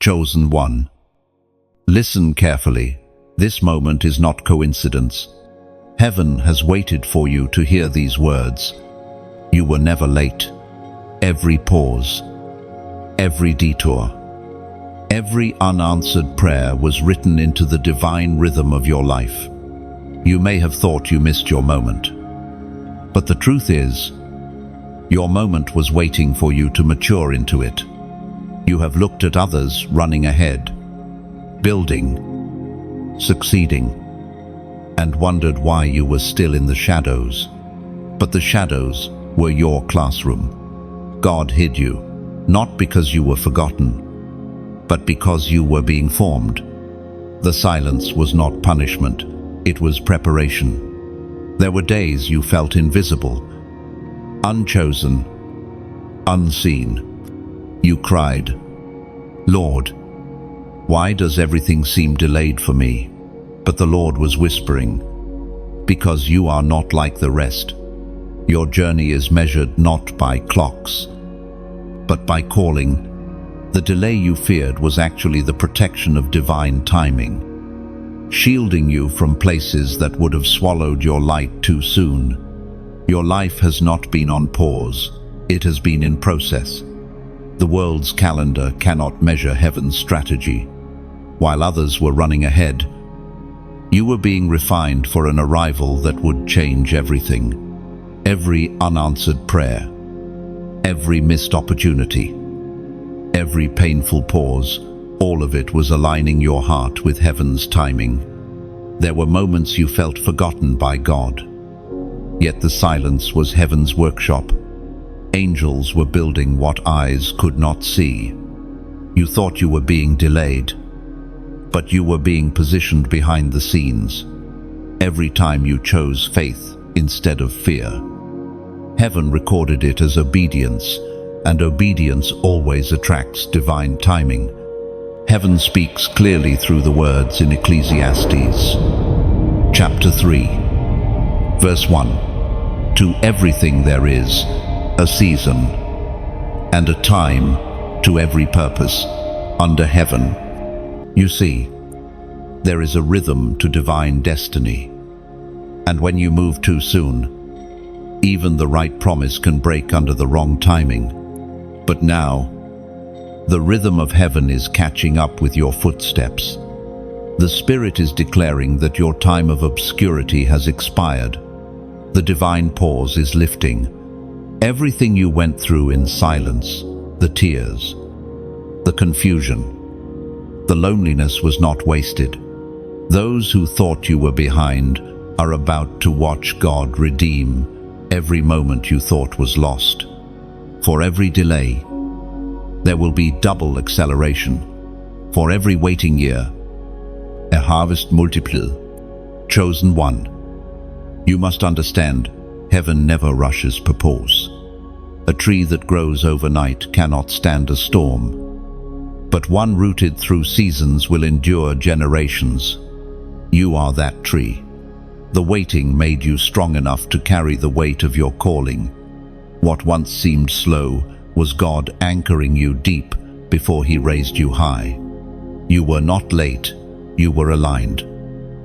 Chosen one. Listen carefully. This moment is not coincidence. Heaven has waited for you to hear these words. You were never late. Every pause, every detour, every unanswered prayer was written into the divine rhythm of your life. You may have thought you missed your moment, but the truth is, your moment was waiting for you to mature into it. You have looked at others running ahead, building, succeeding, and wondered why you were still in the shadows. But the shadows were your classroom. God hid you, not because you were forgotten, but because you were being formed. The silence was not punishment, it was preparation. There were days you felt invisible, unchosen, unseen. You cried, "Lord, why does everything seem delayed for me?" But the Lord was whispering, "Because you are not like the rest. Your journey is measured not by clocks, but by calling." The delay you feared was actually the protection of divine timing, shielding you from places that would have swallowed your light too soon. Your life has not been on pause, it has been in process. The world's calendar cannot measure heaven's strategy. While others were running ahead, you were being refined for an arrival that would change everything. Every unanswered prayer, every missed opportunity, every painful pause, all of it was aligning your heart with heaven's timing. There were moments you felt forgotten by God, yet the silence was heaven's workshop. Angels were building what eyes could not see. You thought you were being delayed, but you were being positioned behind the scenes. Every time you chose faith instead of fear, heaven recorded it as obedience, and obedience always attracts divine timing. Heaven speaks clearly through the words in Ecclesiastes, chapter 3, verse 1. To everything there is a season, and a time to every purpose under heaven. You see, there is a rhythm to divine destiny, and when you move too soon, even the right promise can break under the wrong timing. But now, the rhythm of heaven is catching up with your footsteps. The Spirit is declaring that your time of obscurity has expired. The divine pause is lifting. Everything you went through in silence, the tears, the confusion, the loneliness was not wasted. Those who thought you were behind are about to watch God redeem every moment you thought was lost. For every delay, there will be double acceleration. For every waiting year, a harvest multiple. Chosen one. You must understand, heaven never rushes purpose. A tree that grows overnight cannot stand a storm, but one rooted through seasons will endure generations. You are that tree. The waiting made you strong enough to carry the weight of your calling. What once seemed slow was God anchoring you deep before He raised you high. You were not late, you were aligned.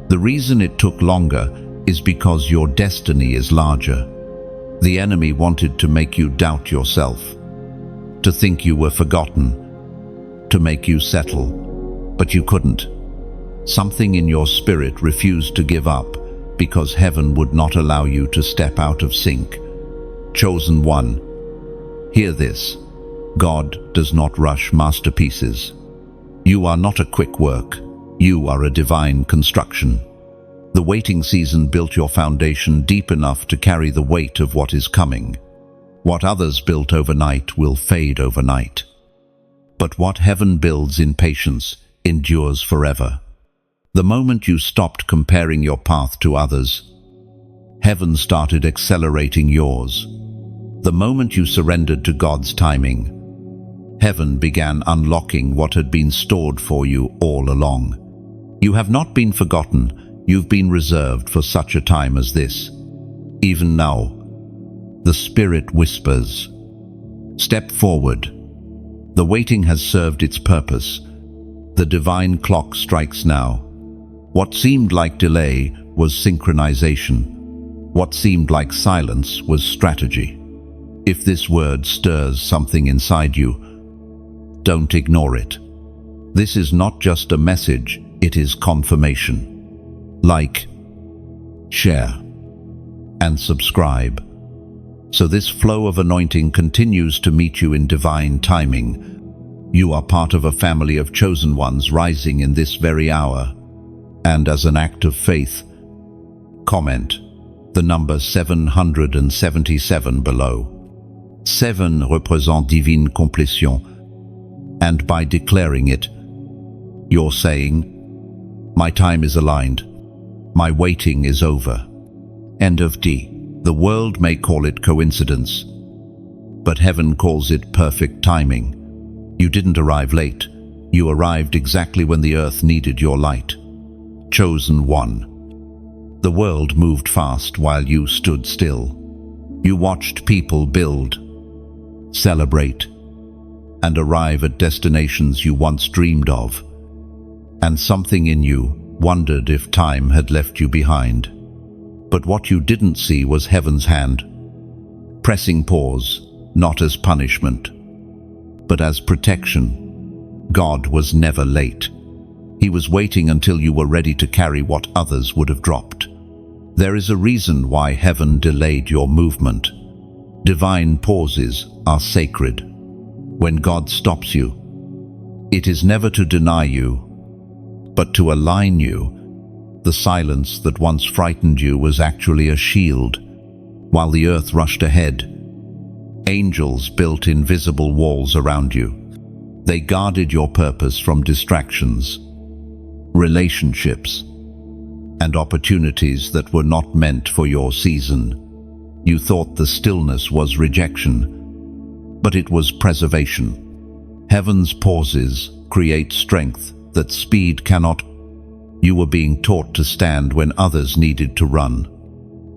The reason it took longer is because your destiny is larger. The enemy wanted to make you doubt yourself, to think you were forgotten, to make you settle, but you couldn't. Something in your spirit refused to give up because heaven would not allow you to step out of sync. Chosen one, hear this. God does not rush masterpieces. You are not a quick work. You are a divine construction. The waiting season built your foundation deep enough to carry the weight of what is coming. What others built overnight will fade overnight. But what heaven builds in patience endures forever. The moment you stopped comparing your path to others, heaven started accelerating yours. The moment you surrendered to God's timing, heaven began unlocking what had been stored for you all along. You have not been forgotten. You've been reserved for such a time as this. Even now, the Spirit whispers, "Step forward. The waiting has served its purpose. The divine clock strikes now. What seemed like delay was synchronization. What seemed like silence was strategy. If this word stirs something inside you, don't ignore it. This is not just a message, it is confirmation. Like, share, and subscribe, so this flow of anointing continues to meet you in divine timing. You are part of a family of chosen ones rising in this very hour. And as an act of faith, comment the number 777 below. 7 represent divine complétion, and by declaring it, you're saying, my time is aligned, my waiting is over. End of D. The world may call it coincidence, but heaven calls it perfect timing. You didn't arrive late, you arrived exactly when the earth needed your light. Chosen one. The world moved fast while you stood still. You watched people build, celebrate, and arrive at destinations you once dreamed of. And something in you wondered if time had left you behind. But what you didn't see was heaven's hand, pressing pause, not as punishment, but as protection. God was never late. He was waiting until you were ready to carry what others would have dropped. There is a reason why heaven delayed your movement. Divine pauses are sacred. When God stops you, it is never to deny you, but to align you. The silence that once frightened you was actually a shield. While the earth rushed ahead, angels built invisible walls around you. They guarded your purpose from distractions, relationships, and opportunities that were not meant for your season. You thought the stillness was rejection, but it was preservation. Heaven's pauses create strength that speed cannot. You were being taught to stand when others needed to run.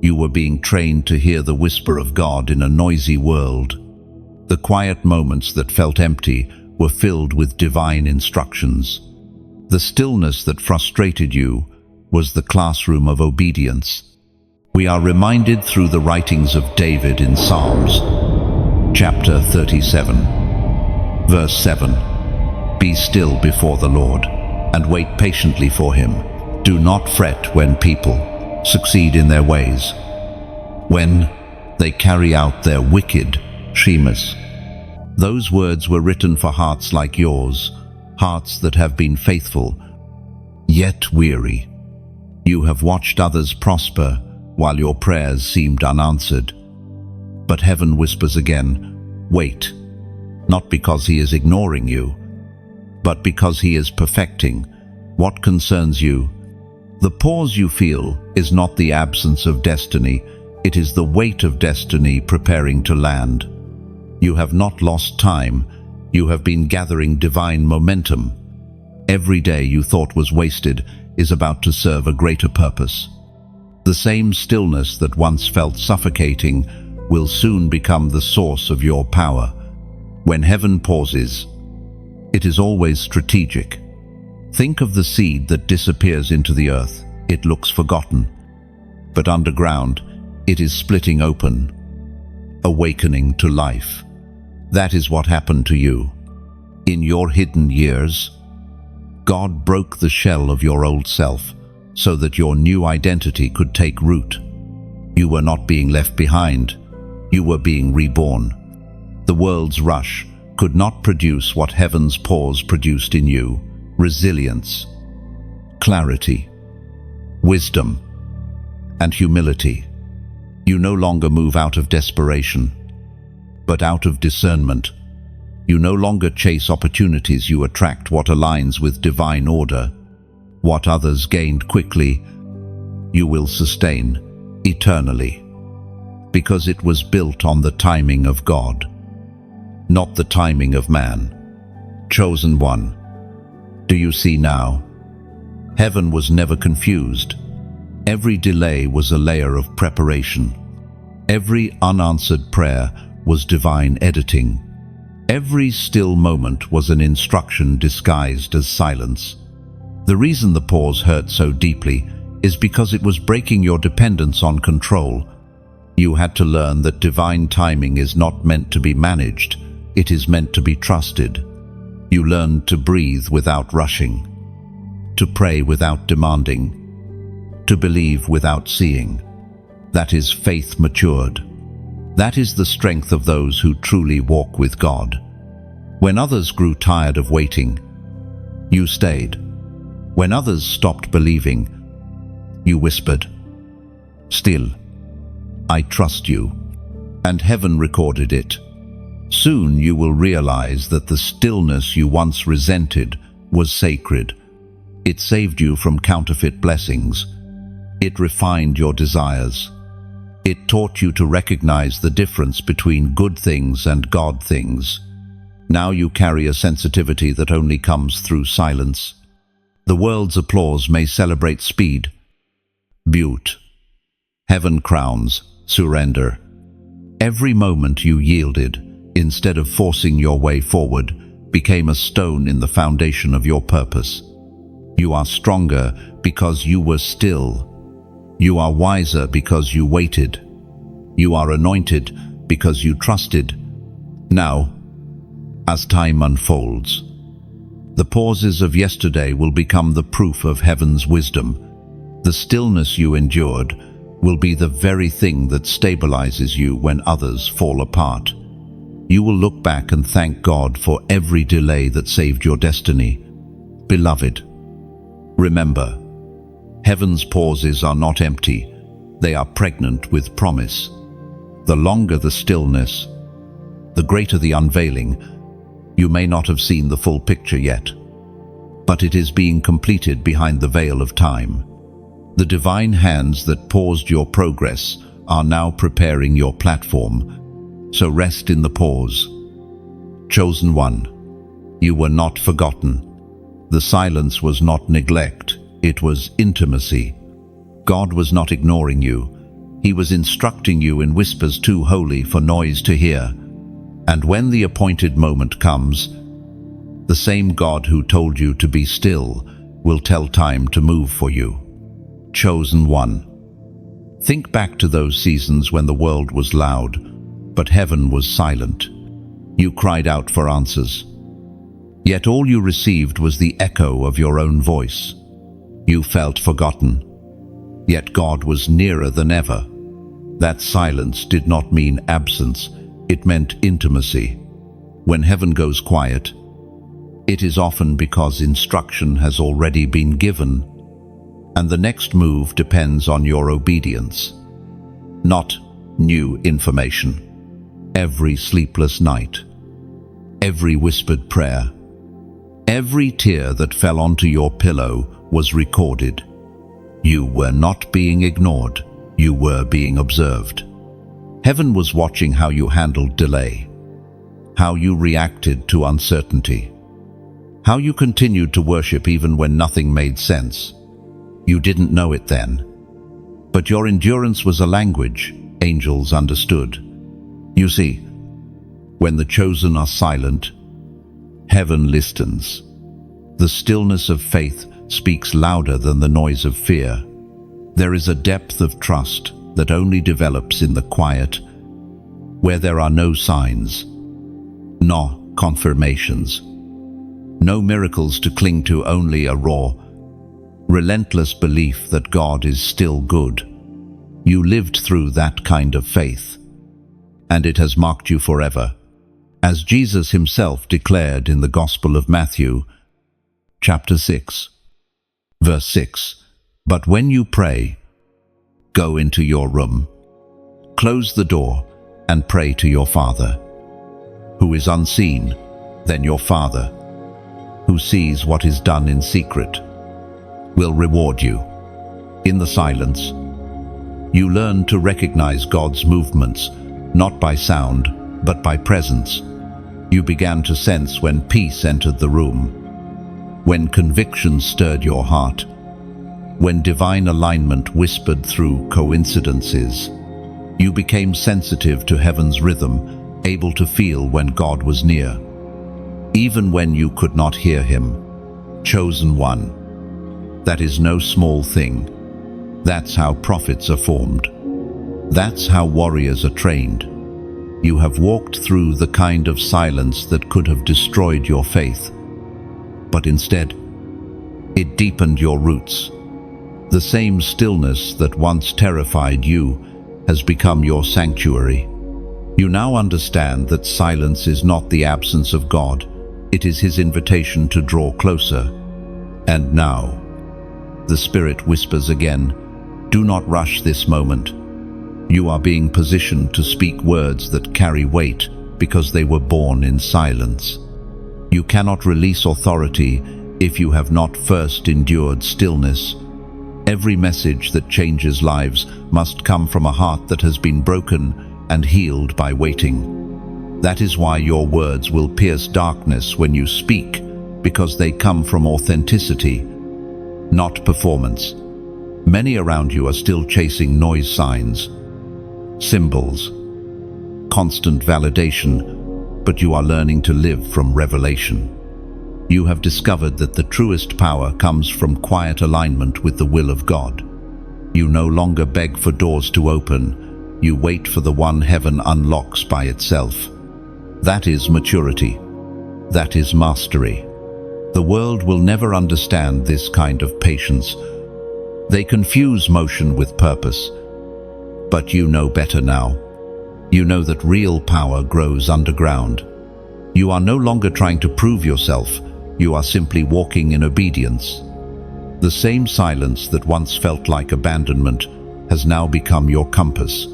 You were being trained to hear the whisper of God in a noisy world. The quiet moments that felt empty were filled with divine instructions. The stillness that frustrated you was the classroom of obedience. We are reminded through the writings of David in Psalms, chapter 37, verse 7. Be still before the Lord, and wait patiently for him. Do not fret when people succeed in their ways, when they carry out their wicked schemes. Those words were written for hearts like yours, hearts that have been faithful, yet weary. You have watched others prosper while your prayers seemed unanswered. But heaven whispers again, wait, not because he is ignoring you, but because he is perfecting what concerns you. The pause you feel is not the absence of destiny, it is the weight of destiny preparing to land. You have not lost time, you have been gathering divine momentum. Every day you thought was wasted is about to serve a greater purpose. The same stillness that once felt suffocating will soon become the source of your power. When heaven pauses, it is always strategic. Think of the seed that disappears into the earth. It looks forgotten, but underground, it is splitting open, awakening to life. That is what happened to you. In your hidden years, God broke the shell of your old self so that your new identity could take root. You were not being left behind, you were being reborn. The world's rush could not produce what heaven's pause produced in you: resilience, clarity, wisdom, and humility. You no longer move out of desperation, but out of discernment. You no longer chase opportunities, you attract what aligns with divine order. What others gained quickly, you will sustain eternally, because it was built on the timing of God, not the timing of man. Chosen one, do you see now? Heaven was never confused. Every delay was a layer of preparation. Every unanswered prayer was divine editing. Every still moment was an instruction disguised as silence. The reason the pause hurt so deeply is because it was breaking your dependence on control. You had to learn that divine timing is not meant to be managed, it is meant to be trusted. You learned to breathe without rushing, to pray without demanding, to believe without seeing. That is faith matured. That is the strength of those who truly walk with God. When others grew tired of waiting, you stayed. When others stopped believing, you whispered, "Still, I trust you." And heaven recorded it. Soon you will realize that the stillness you once resented was sacred. It saved you from counterfeit blessings. It refined your desires. It taught you to recognize the difference between good things and God things. Now you carry a sensitivity that only comes through silence. The world's applause may celebrate speed, beauty. Heaven crowns surrender. Every moment you yielded, instead of forcing your way forward, became a stone in the foundation of your purpose. You are stronger because you were still. You are wiser because you waited. You are anointed because you trusted. Now, as time unfolds, the pauses of yesterday will become the proof of heaven's wisdom. The stillness you endured will be the very thing that stabilizes you when others fall apart. You will look back and thank God for every delay that saved your destiny. Beloved, remember, heaven's pauses are not empty, they are pregnant with promise. The longer the stillness, the greater the unveiling. You may not have seen the full picture yet, but it is being completed behind the veil of time. The divine hands that paused your progress are now preparing your platform, so rest in the pause. Chosen one, you were not forgotten. The silence was not neglect, it was intimacy. God was not ignoring you. He was instructing you in whispers too holy for noise to hear. And when the appointed moment comes, the same God who told you to be still will tell time to move for you. Chosen one. Think back to those seasons when the world was loud, but heaven was silent. You cried out for answers. Yet all you received was the echo of your own voice. You felt forgotten. Yet God was nearer than ever. That silence did not mean absence, it meant intimacy. When heaven goes quiet, it is often because instruction has already been given, and the next move depends on your obedience, not new information. Every sleepless night, every whispered prayer, every tear that fell onto your pillow was recorded. You were not being ignored, you were being observed. Heaven was watching how you handled delay, how you reacted to uncertainty, how you continued to worship even when nothing made sense. You didn't know it then, but your endurance was a language angels understood. You see, when the chosen are silent, heaven listens. The stillness of faith speaks louder than the noise of fear. There is a depth of trust that only develops in the quiet, where there are no signs, no confirmations, no miracles to cling to, only a raw, relentless belief that God is still good. You lived through that kind of faith, and it has marked you forever. As Jesus himself declared in the Gospel of Matthew, chapter 6, verse 6, "But when you pray, go into your room, close the door, and pray to your Father, who is unseen, then your Father, who sees what is done in secret, will reward you." In the silence, you learn to recognize God's movements, not by sound, but by presence. You began to sense when peace entered the room, when conviction stirred your heart, when divine alignment whispered through coincidences. You became sensitive to heaven's rhythm. able to feel when God was near, even when you could not hear him. Chosen one. That is no small thing. That's how prophets are formed. That's how warriors are trained. You have walked through the kind of silence that could have destroyed your faith, but instead, it deepened your roots. The same stillness that once terrified you has become your sanctuary. You now understand that silence is not the absence of God, it is his invitation to draw closer. And now, the Spirit whispers again, do not rush this moment. You are being positioned to speak words that carry weight because they were born in silence. You cannot release authority if you have not first endured stillness. Every message that changes lives must come from a heart that has been broken and healed by waiting. That is why your words will pierce darkness when you speak, because they come from authenticity, not performance. Many around you are still chasing noise signs, symbols, constant validation, but you are learning to live from revelation. You have discovered that the truest power comes from quiet alignment with the will of God. You no longer beg for doors to open, you wait for the one heaven unlocks by itself. That is maturity. That is mastery. The world will never understand this kind of patience. They confuse motion with purpose. But you know better now. You know that real power grows underground. You are no longer trying to prove yourself. You are simply walking in obedience. The same silence that once felt like abandonment has now become your compass.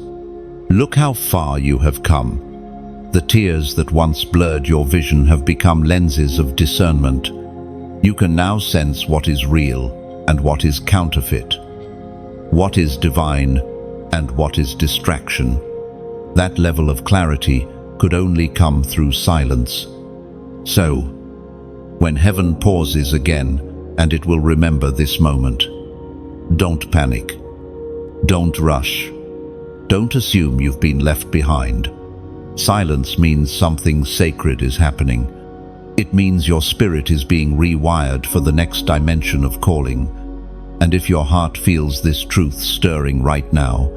Look how far you have come. The tears that once blurred your vision have become lenses of discernment. You can now sense what is real and what is counterfeit, what is divine and what is distraction. That level of clarity could only come through silence. So, when heaven pauses again, and it will remember this moment, don't panic. Don't rush. Don't assume you've been left behind. Silence means something sacred is happening. It means your spirit is being rewired for the next dimension of calling. And if your heart feels this truth stirring right now,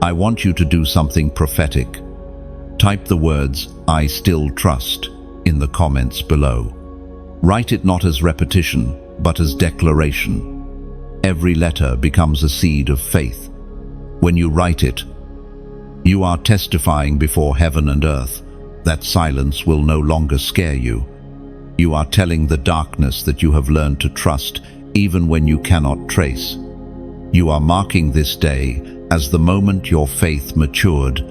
I want you to do something prophetic. Type the words, "I still trust," in the comments below. Write it not as repetition, but as declaration. Every letter becomes a seed of faith. When you write it, you are testifying before heaven and earth that silence will no longer scare you. You are telling the darkness that you have learned to trust even when you cannot trace. You are marking this day as the moment your faith matured,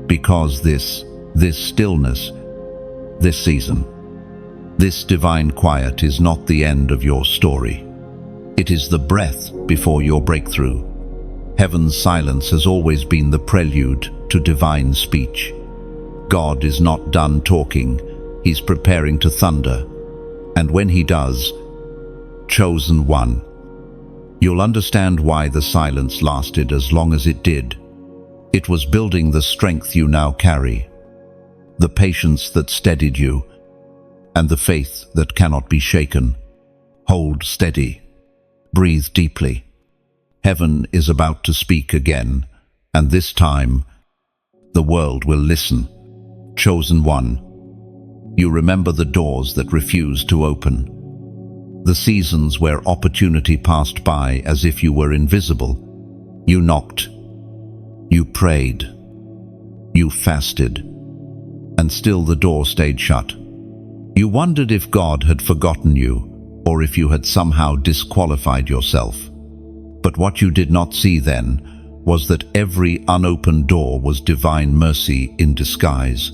because this stillness, this season, this divine quiet is not the end of your story. It is the breath before your breakthrough. Heaven's silence has always been the prelude to divine speech. God is not done talking, he's preparing to thunder. And when he does, chosen one, you'll understand why the silence lasted as long as it did. It was building the strength you now carry, the patience that steadied you, and the faith that cannot be shaken. Hold steady. Breathe deeply. Heaven is about to speak again, and this time, the world will listen. Chosen one, you remember the doors that refused to open, the seasons where opportunity passed by as if you were invisible. You knocked, you prayed, you fasted, and still the door stayed shut. You wondered if God had forgotten you, or if you had somehow disqualified yourself. But what you did not see then was that every unopened door was divine mercy in disguise.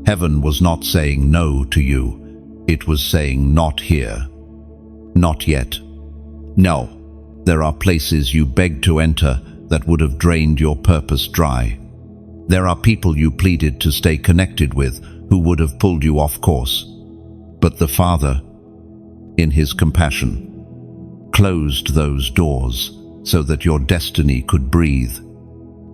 Heaven was not saying no to you, it was saying not here. Not yet. No, there are places you begged to enter that would have drained your purpose dry. There are people you pleaded to stay connected with who would have pulled you off course. But the Father, in his compassion, closed those doors so that your destiny could breathe.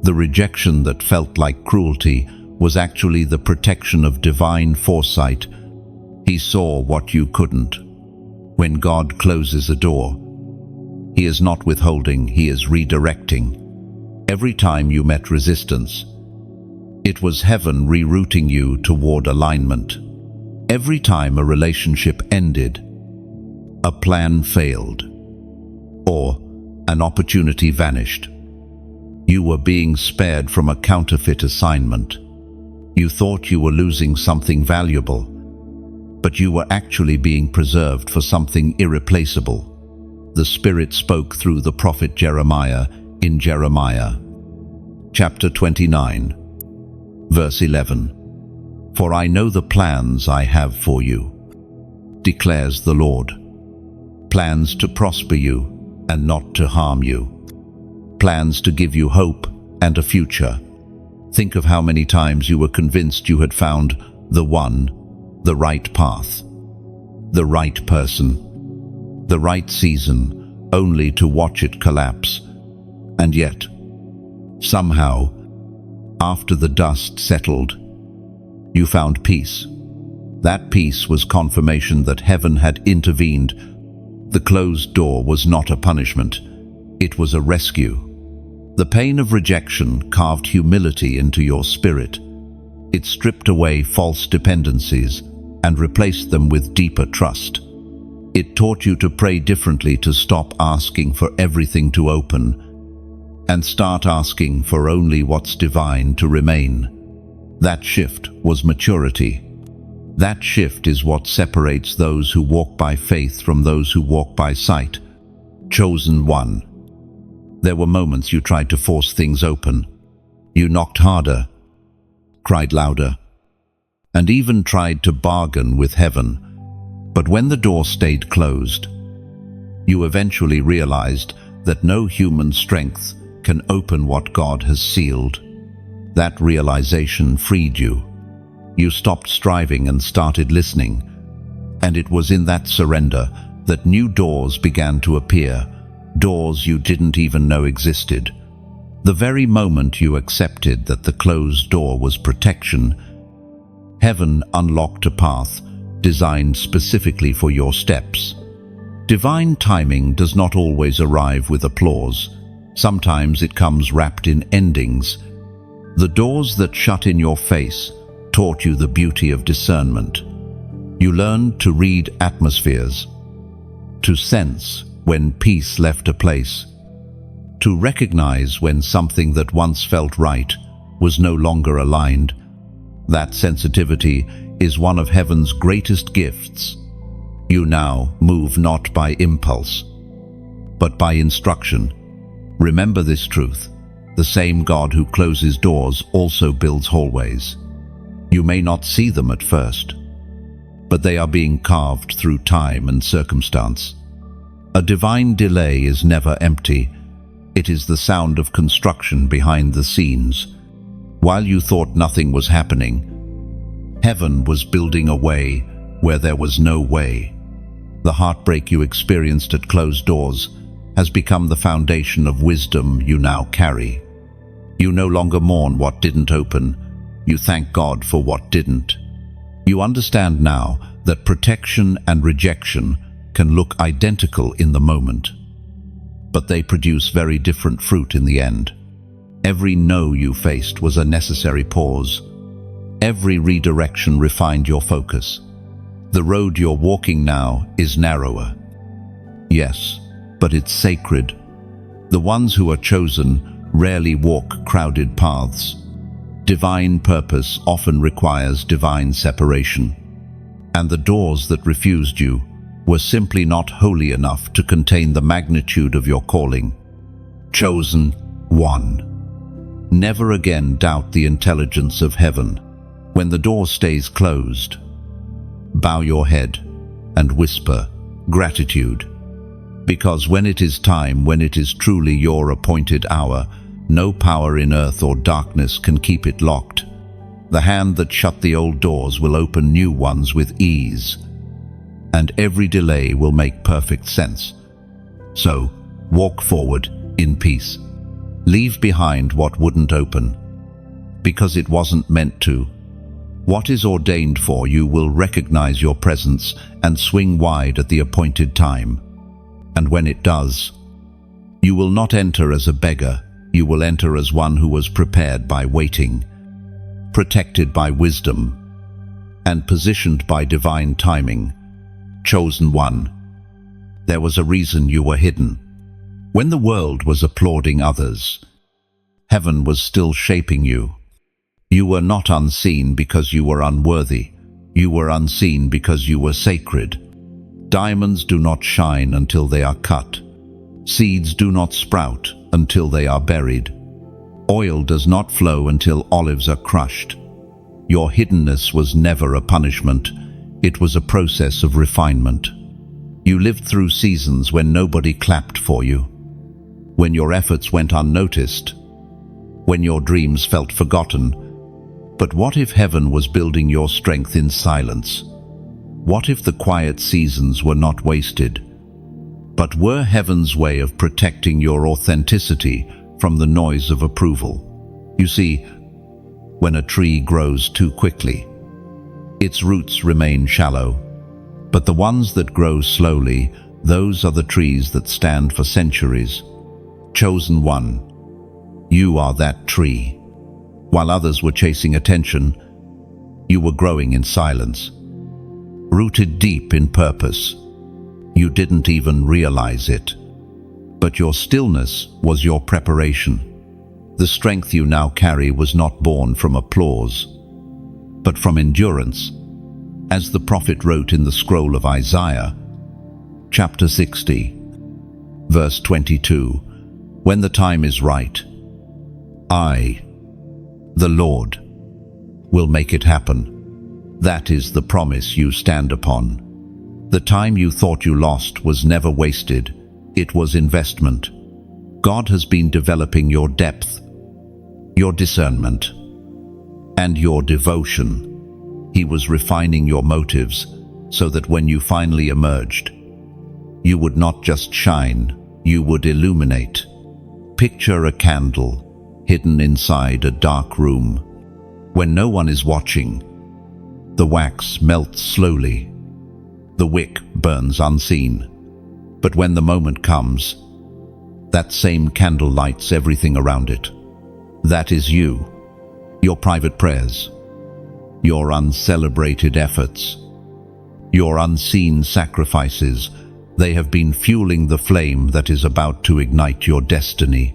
The rejection that felt like cruelty was actually the protection of divine foresight. He saw what you couldn't. When God closes a door, He is not withholding, He is redirecting. Every time you met resistance, it was heaven rerouting you toward alignment. Every time a relationship ended, a plan failed, or an opportunity vanished, you were being spared from a counterfeit assignment. You thought you were losing something valuable, but you were actually being preserved for something irreplaceable. The Spirit spoke through the prophet Jeremiah in Jeremiah, chapter 29, verse 11. For I know the plans I have for you, declares the Lord. Plans to prosper you and not to harm you. Plans to give you hope and a future. Think of how many times you were convinced you had found the one, the right path, the right person, the right season, only to watch it collapse. And yet, somehow, after the dust settled, you found peace. That peace was confirmation that heaven had intervened. The closed door was not a punishment, it was a rescue. The pain of rejection carved humility into your spirit. It stripped away false dependencies and replaced them with deeper trust. It taught you to pray differently, to stop asking for everything to open and start asking for only what's divine to remain. That shift was maturity. That shift is what separates those who walk by faith from those who walk by sight. Chosen one. There were moments you tried to force things open. You knocked harder, cried louder, and even tried to bargain with heaven. But when the door stayed closed, you eventually realized that no human strength can open what God has sealed. That realization freed you. You stopped striving and started listening. And it was in that surrender that new doors began to appear, doors you didn't even know existed. The very moment you accepted that the closed door was protection, heaven unlocked a path designed specifically for your steps. Divine timing does not always arrive with applause. Sometimes it comes wrapped in endings. The doors that shut in your face taught you the beauty of discernment. You learned to read atmospheres, to sense when peace left a place, to recognize when something that once felt right was no longer aligned. That sensitivity is one of heaven's greatest gifts. You now move not by impulse, but by instruction. Remember this truth: the same God who closes doors also builds hallways. You may not see them at first, but they are being carved through time and circumstance. A divine delay is never empty. It is the sound of construction behind the scenes. While you thought nothing was happening, heaven was building a way where there was no way. The heartbreak you experienced at closed doors has become the foundation of wisdom you now carry. You no longer mourn what didn't open. You thank God for what didn't. You understand now that protection and rejection can look identical in the moment, but they produce very different fruit in the end. Every no you faced was a necessary pause. Every redirection refined your focus. The road you're walking now is narrower. Yes, but it's sacred. The ones who are chosen rarely walk crowded paths. Divine purpose often requires divine separation. And the doors that refused you were simply not holy enough to contain the magnitude of your calling. Chosen one. Never again doubt the intelligence of heaven. When the door stays closed, bow your head and whisper gratitude. Because when it is time, when it is truly your appointed hour, no power in earth or darkness can keep it locked. The hand that shut the old doors will open new ones with ease, and every delay will make perfect sense. So, walk forward in peace. Leave behind what wouldn't open. because it wasn't meant to. What is ordained for you will recognize your presence and swing wide at the appointed time. And when it does, you will not enter as a beggar, you will enter as one who was prepared by waiting, protected by wisdom, and positioned by divine timing. Chosen one. There was a reason you were hidden. When the world was applauding others, heaven was still shaping you. You were not unseen because you were unworthy. You were unseen because you were sacred. Diamonds do not shine until they are cut. Seeds do not sprout until they are buried. Oil does not flow until olives are crushed. Your hiddenness was never a punishment. It was a process of refinement. You lived through seasons when nobody clapped for you, when your efforts went unnoticed, when your dreams felt forgotten. But what if heaven was building your strength in silence? What if the quiet seasons were not wasted, but were heaven's way of protecting your authenticity from the noise of approval? You see, when a tree grows too quickly, its roots remain shallow, but the ones that grow slowly, those are the trees that stand for centuries. Chosen one, you are that tree. While others were chasing attention, you were growing in silence, rooted deep in purpose. You didn't even realize it, but your stillness was your preparation. The strength you now carry was not born from applause, but from endurance. As the prophet wrote in the scroll of Isaiah, chapter 60, verse 22, when the time is right, I, the Lord, will make it happen. That is the promise you stand upon. The time you thought you lost was never wasted. It was investment. God has been developing your depth, your discernment, and your devotion. He was refining your motives so that when you finally emerged, you would not just shine, you would illuminate. Picture a candle hidden inside a dark room. When no one is watching, the wax melts slowly. The wick burns unseen. But when the moment comes, that same candle lights everything around it. That is you, your private prayers, your uncelebrated efforts, your unseen sacrifices. They have been fueling the flame that is about to ignite your destiny.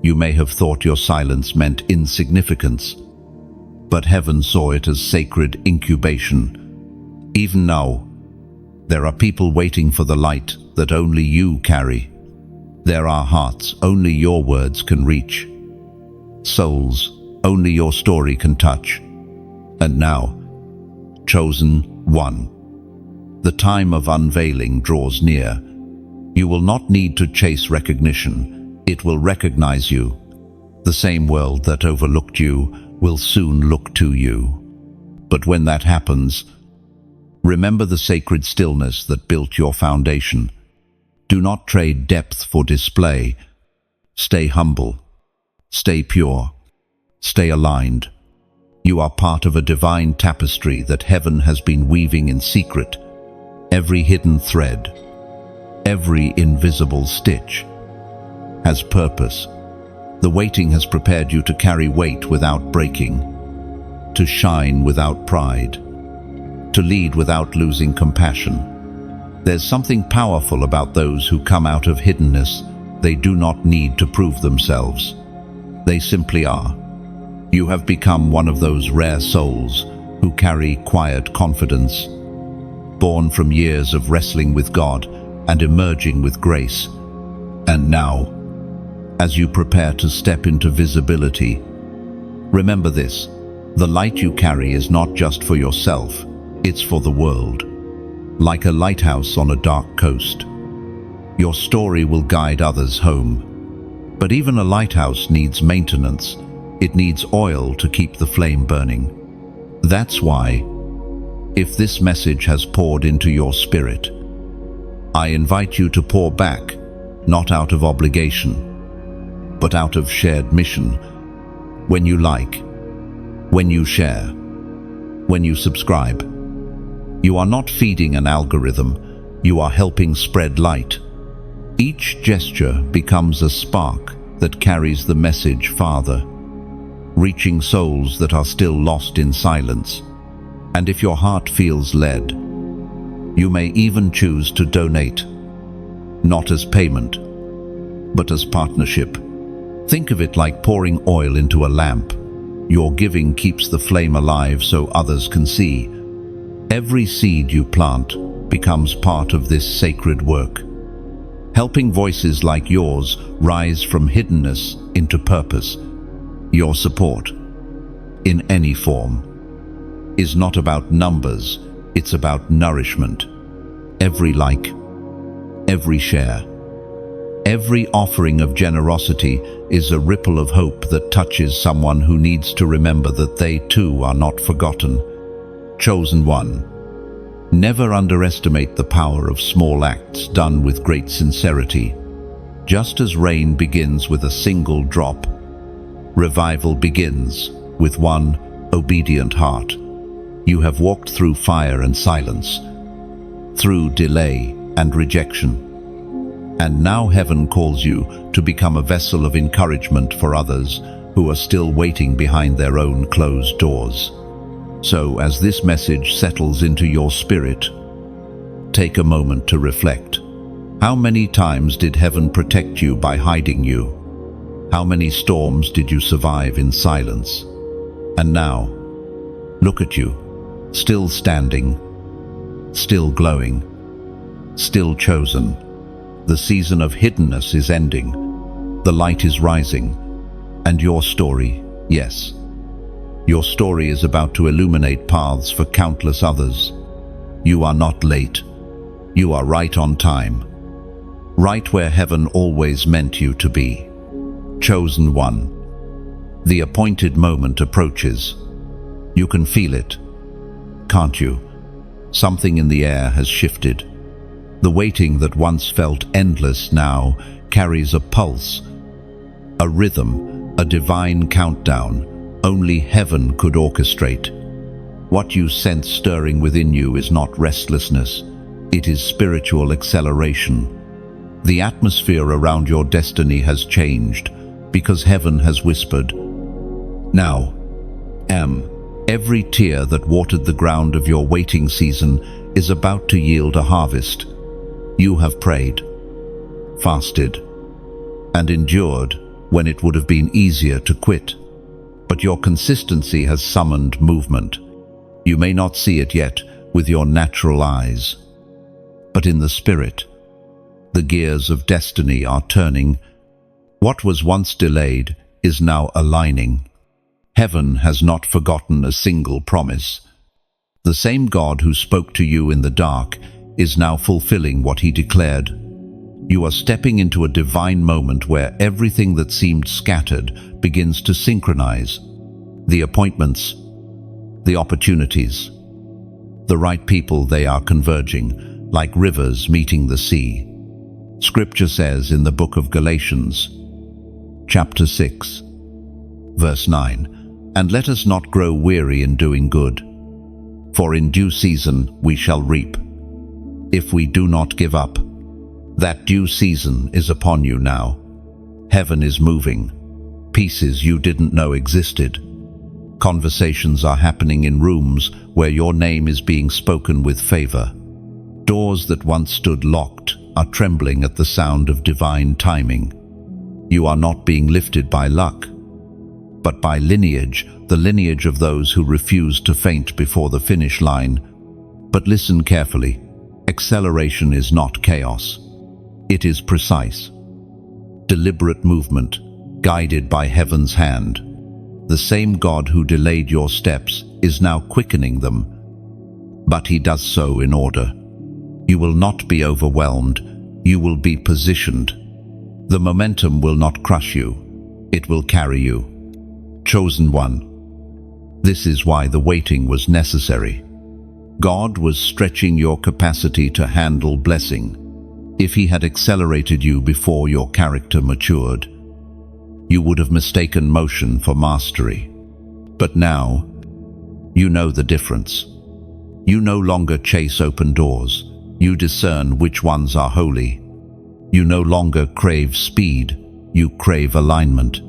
You may have thought your silence meant insignificance, but heaven saw it as sacred incubation. Even now, there are people waiting for the light that only you carry. There are hearts only your words can reach, souls only your story can touch. And now, chosen one, the time of unveiling draws near. You will not need to chase recognition. It will recognize you. The same world that overlooked you will soon look to you. But when that happens, remember the sacred stillness that built your foundation. Do not trade depth for display. Stay humble. Stay pure. Stay aligned. You are part of a divine tapestry that heaven has been weaving in secret. Every hidden thread, every invisible stitch has purpose. The waiting has prepared you to carry weight without breaking, to shine without pride, to lead without losing compassion. There's something powerful about those who come out of hiddenness. They do not need to prove themselves. They simply are. You have become one of those rare souls who carry quiet confidence, born from years of wrestling with God and emerging with grace. And now, as you prepare to step into visibility, remember this: the light you carry is not just for yourself, it's for the world. Like a lighthouse on a dark coast, your story will guide others home. But even a lighthouse needs maintenance. It needs oil to keep the flame burning. That's why, if this message has poured into your spirit, I invite you to pour back, not out of obligation, but out of shared mission. When you like, when you share, when you subscribe. You are not feeding an algorithm, you are helping spread light. Each gesture becomes a spark that carries the message farther, reaching souls that are still lost in silence. And if your heart feels led, you may even choose to donate, not as payment, but as partnership. Think of it like pouring oil into a lamp. Your giving keeps the flame alive so others can see. Every seed you plant becomes part of this sacred work, helping voices like yours rise from hiddenness into purpose. Your support, in any form, is not about numbers, it's about nourishment. Every like, every share, every offering of generosity is a ripple of hope that touches someone who needs to remember that they too are not forgotten. Chosen one. Never underestimate the power of small acts done with great sincerity. Just as rain begins with a single drop, revival begins with one obedient heart. You have walked through fire and silence, through delay and rejection. And now heaven calls you to become a vessel of encouragement for others who are still waiting behind their own closed doors. So, as this message settles into your spirit, take a moment to reflect. How many times did heaven protect you by hiding you? How many storms did you survive in silence? And now, look at you, still standing, still glowing, still chosen. The season of hiddenness is ending, the light is rising, and your story, yes, your story is about to illuminate paths for countless others. You are not late. You are right on time. Right where heaven always meant you to be. Chosen one. The appointed moment approaches. You can feel it, can't you? Something in the air has shifted. The waiting that once felt endless now carries a pulse, a rhythm, a divine countdown only heaven could orchestrate. What you sense stirring within you is not restlessness, it is spiritual acceleration. The atmosphere around your destiny has changed because heaven has whispered, "Now, every tear that watered the ground of your waiting season is about to yield a harvest. You have prayed, fasted, and endured when it would have been easier to quit. But your consistency has summoned movement. You may not see it yet with your natural eyes, but in the spirit, the gears of destiny are turning. What was once delayed is now aligning. Heaven has not forgotten a single promise. The same God who spoke to you in the dark is now fulfilling what he declared. You are stepping into a divine moment where everything that seemed scattered begins to synchronize. The appointments, the opportunities, the right people, they are converging, like rivers meeting the sea. Scripture says in the book of Galatians, chapter 6, verse 9, "And let us not grow weary in doing good, for in due season we shall reap, if we do not give up." That due season is upon you now. Heaven is moving. Pieces you didn't know existed. Conversations are happening in rooms where your name is being spoken with favor. Doors that once stood locked are trembling at the sound of divine timing. You are not being lifted by luck, but by lineage, the lineage of those who refused to faint before the finish line. But listen carefully. Acceleration is not chaos. It is precise, deliberate movement, guided by heaven's hand. The same God who delayed your steps is now quickening them, but he does so in order. You will not be overwhelmed, you will be positioned. The momentum will not crush you, it will carry you. Chosen one. This is why the waiting was necessary. God was stretching your capacity to handle blessing. If he had accelerated you before your character matured, you would have mistaken motion for mastery. But now, you know the difference. You no longer chase open doors. You discern which ones are holy. You no longer crave speed. You crave alignment.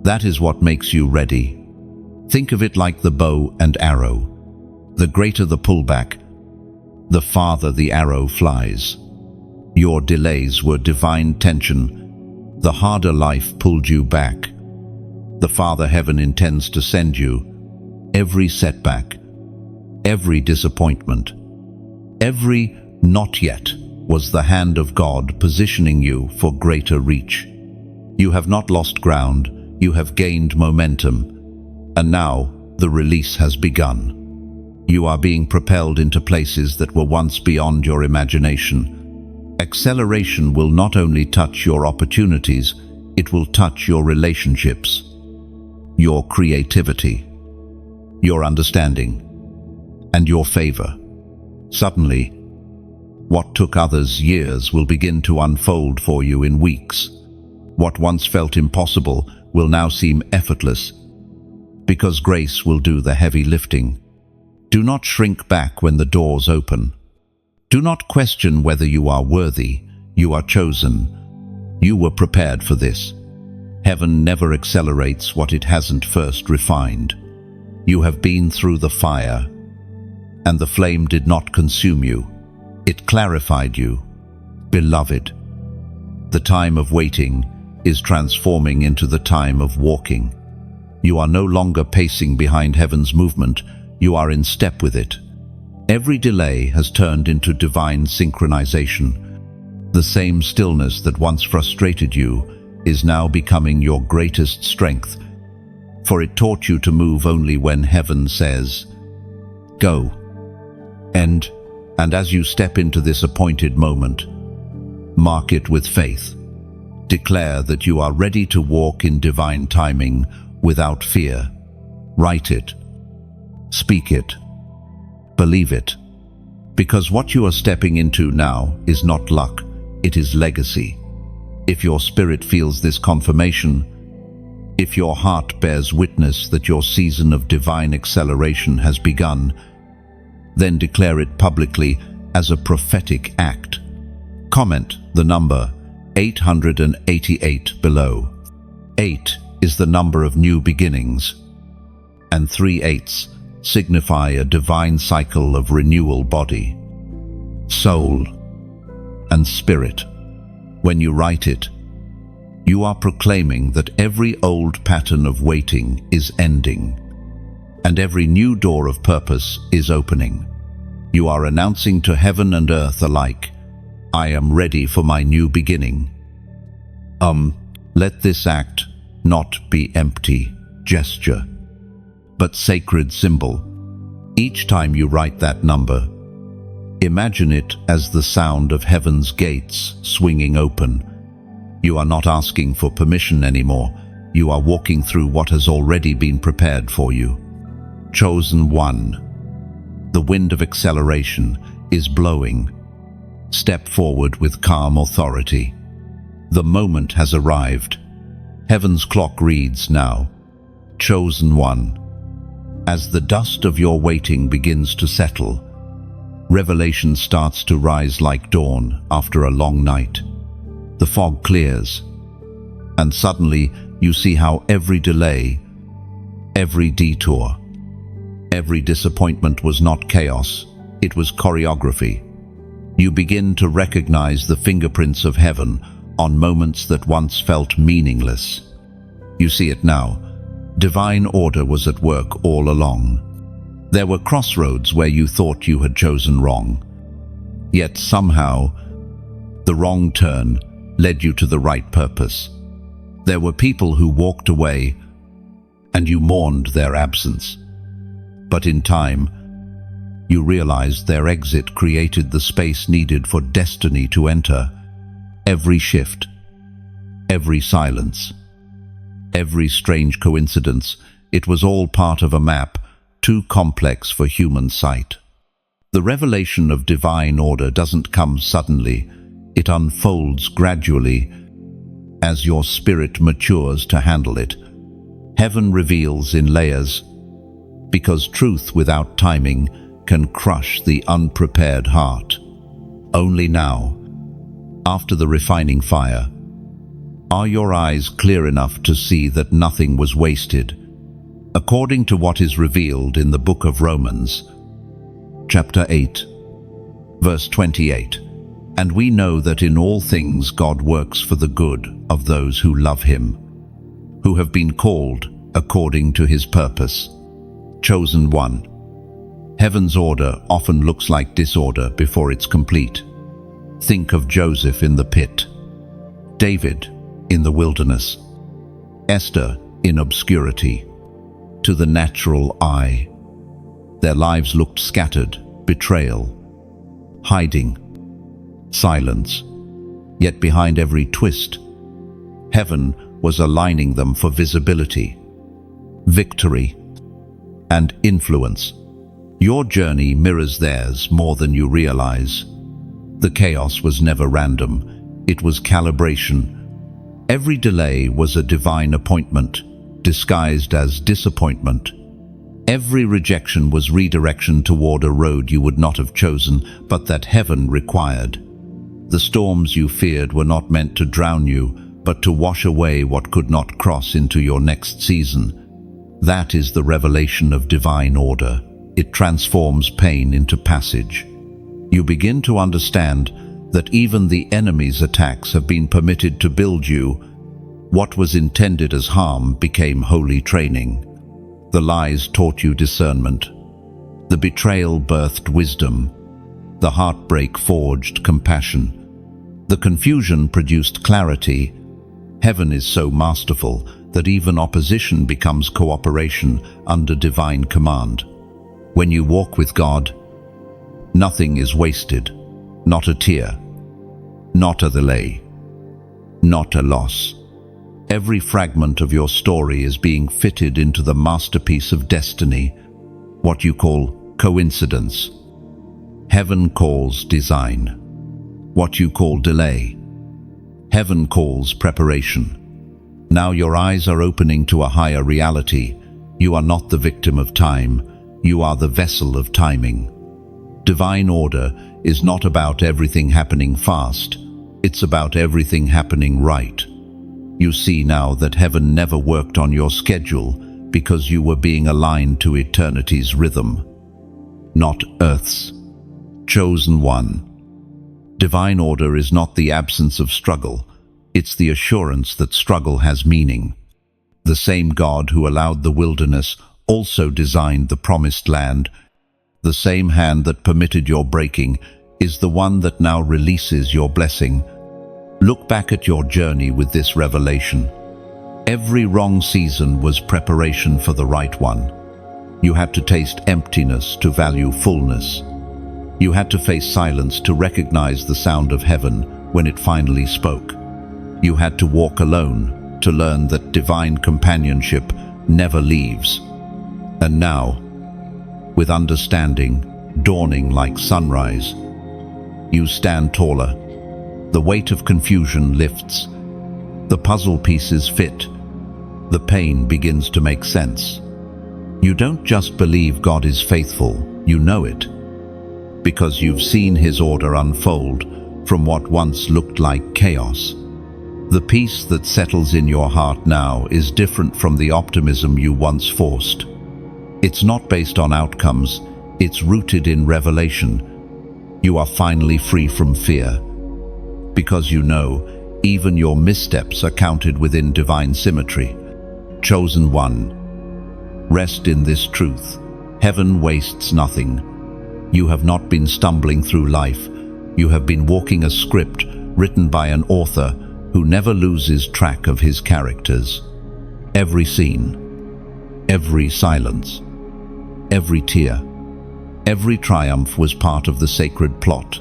That is what makes you ready. Think of it like the bow and arrow. The greater the pullback, the farther the arrow flies. Your delays were divine tension. The harder life pulled you back. The farther heaven intends to send you. Every setback, every disappointment, every not yet was the hand of God positioning you for greater reach. You have not lost ground, you have gained momentum, and now the release has begun. You are being propelled into places that were once beyond your imagination. Acceleration will not only touch your opportunities, it will touch your relationships, your creativity, your understanding, and your favor. Suddenly, what took others years will begin to unfold for you in weeks. What once felt impossible will now seem effortless, because grace will do the heavy lifting. Do not shrink back when the doors open. Do not question whether you are worthy. You are chosen. You were prepared for this. Heaven never accelerates what it hasn't first refined. You have been through the fire, and the flame did not consume you. It clarified you. Beloved, the time of waiting is transforming into the time of walking. You are no longer pacing behind heaven's movement. You are in step with it. Every delay has turned into divine synchronization. The same stillness that once frustrated you is now becoming your greatest strength, for it taught you to move only when heaven says, go. And as you step into this appointed moment, mark it with faith. Declare that you are ready to walk in divine timing without fear. Write it. Speak it. Believe it. Because what you are stepping into now is not luck, it is legacy. If your spirit feels this confirmation, if your heart bears witness that your season of divine acceleration has begun, then declare it publicly as a prophetic act. Comment the number 888 below. 8 is the number of new beginnings, and 3 eighths signify a divine cycle of renewal, body, soul, and spirit. When you write it, you are proclaiming that every old pattern of waiting is ending, and every new door of purpose is opening. You are announcing to heaven and earth alike, I am ready for my new beginning. Let this act not be empty gesture, but sacred symbol. Each time you write that number, imagine it as the sound of heaven's gates swinging open. You are not asking for permission anymore. You are walking through what has already been prepared for you. Chosen one. The wind of acceleration is blowing. Step forward with calm authority. The moment has arrived. Heaven's clock reads now. Chosen one. As the dust of your waiting begins to settle, revelation starts to rise like dawn after a long night. The fog clears, and suddenly you see how every delay, every detour, every disappointment was not chaos, it was choreography. You begin to recognize the fingerprints of heaven on moments that once felt meaningless. You see it now. Divine order was at work all along. There were crossroads where you thought you had chosen wrong. Yet somehow, the wrong turn led you to the right purpose. There were people who walked away, and you mourned their absence. But in time, you realized their exit created the space needed for destiny to enter. Every shift, every silence, every strange coincidence, it was all part of a map too complex for human sight. The revelation of divine order doesn't come suddenly. It unfolds gradually as your spirit matures to handle it. Heaven reveals in layers because truth without timing can crush the unprepared heart. Only now, after the refining fire, are your eyes clear enough to see that nothing was wasted, according to what is revealed in the book of Romans, chapter 8, verse 28. And we know that in all things God works for the good of those who love him, who have been called according to his purpose. Chosen one. Heaven's order often looks like disorder before it's complete. Think of Joseph in the pit, David in the wilderness, Esther in obscurity. To the natural eye, their lives looked scattered, betrayal, hiding, silence. Yet behind every twist, heaven was aligning them for visibility, victory, and influence. Your journey mirrors theirs more than you realize. The chaos was never random. It was calibration. Every delay was a divine appointment, disguised as disappointment. Every rejection was redirection toward a road you would not have chosen, but that heaven required. The storms you feared were not meant to drown you, but to wash away what could not cross into your next season. That is the revelation of divine order. It transforms pain into passage. You begin to understand that even the enemy's attacks have been permitted to build you. What was intended as harm became holy training. The lies taught you discernment. The betrayal birthed wisdom. The heartbreak forged compassion. The confusion produced clarity. Heaven is so masterful that even opposition becomes cooperation under divine command. When you walk with God, nothing is wasted. Not a tear, not a delay, not a loss. Every fragment of your story is being fitted into the masterpiece of destiny, what you call coincidence. Heaven calls design. What you call delay, heaven calls preparation. Now your eyes are opening to a higher reality. You are not the victim of time. You are the vessel of timing. Divine order is not about everything happening fast. It's about everything happening right. You see now that heaven never worked on your schedule because you were being aligned to eternity's rhythm, not Earth's. Chosen one. Divine order is not the absence of struggle. It's the assurance that struggle has meaning. The same God who allowed the wilderness also designed the promised land. The same hand that permitted your breaking is the one that now releases your blessing. Look back at your journey with this revelation. Every wrong season was preparation for the right one. You had to taste emptiness to value fullness. You had to face silence to recognize the sound of heaven when it finally spoke. You had to walk alone to learn that divine companionship never leaves. And now, with understanding dawning like sunrise, you stand taller. The weight of confusion lifts. The puzzle pieces fit. The pain begins to make sense. You don't just believe God is faithful, you know it, because you've seen his order unfold from what once looked like chaos. The peace that settles in your heart now is different from the optimism you once forced. It's not based on outcomes, it's rooted in revelation. You are finally free from fear, because you know even your missteps are counted within divine symmetry. Chosen one. Rest in this truth. Heaven wastes nothing. You have not been stumbling through life. You have been walking a script written by an author who never loses track of his characters. Every scene, every silence, every tear, every triumph was part of the sacred plot,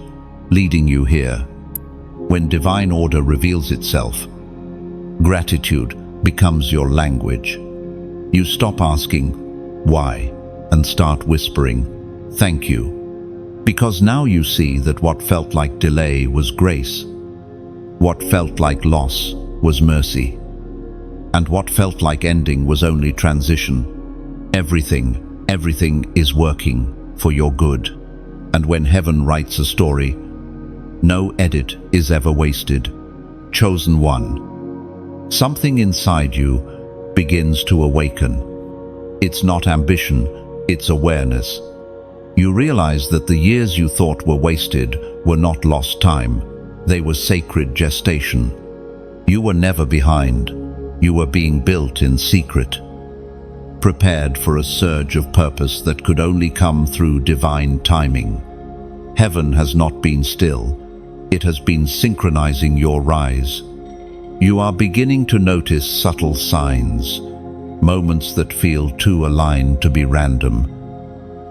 leading you here. When divine order reveals itself, gratitude becomes your language. You stop asking, why, and start whispering, thank you. Because now you see that what felt like delay was grace. What felt like loss was mercy. And what felt like ending was only transition. Everything, Everything is working for your good. And when heaven writes a story, no edit is ever wasted. Chosen one. Something inside you begins to awaken. It's not ambition, it's awareness. You realize that the years you thought were wasted were not lost time. They were sacred gestation. You were never behind. You were being built in secret, prepared for a surge of purpose that could only come through divine timing. Heaven has not been still. It has been synchronizing your rise. You are beginning to notice subtle signs, moments that feel too aligned to be random.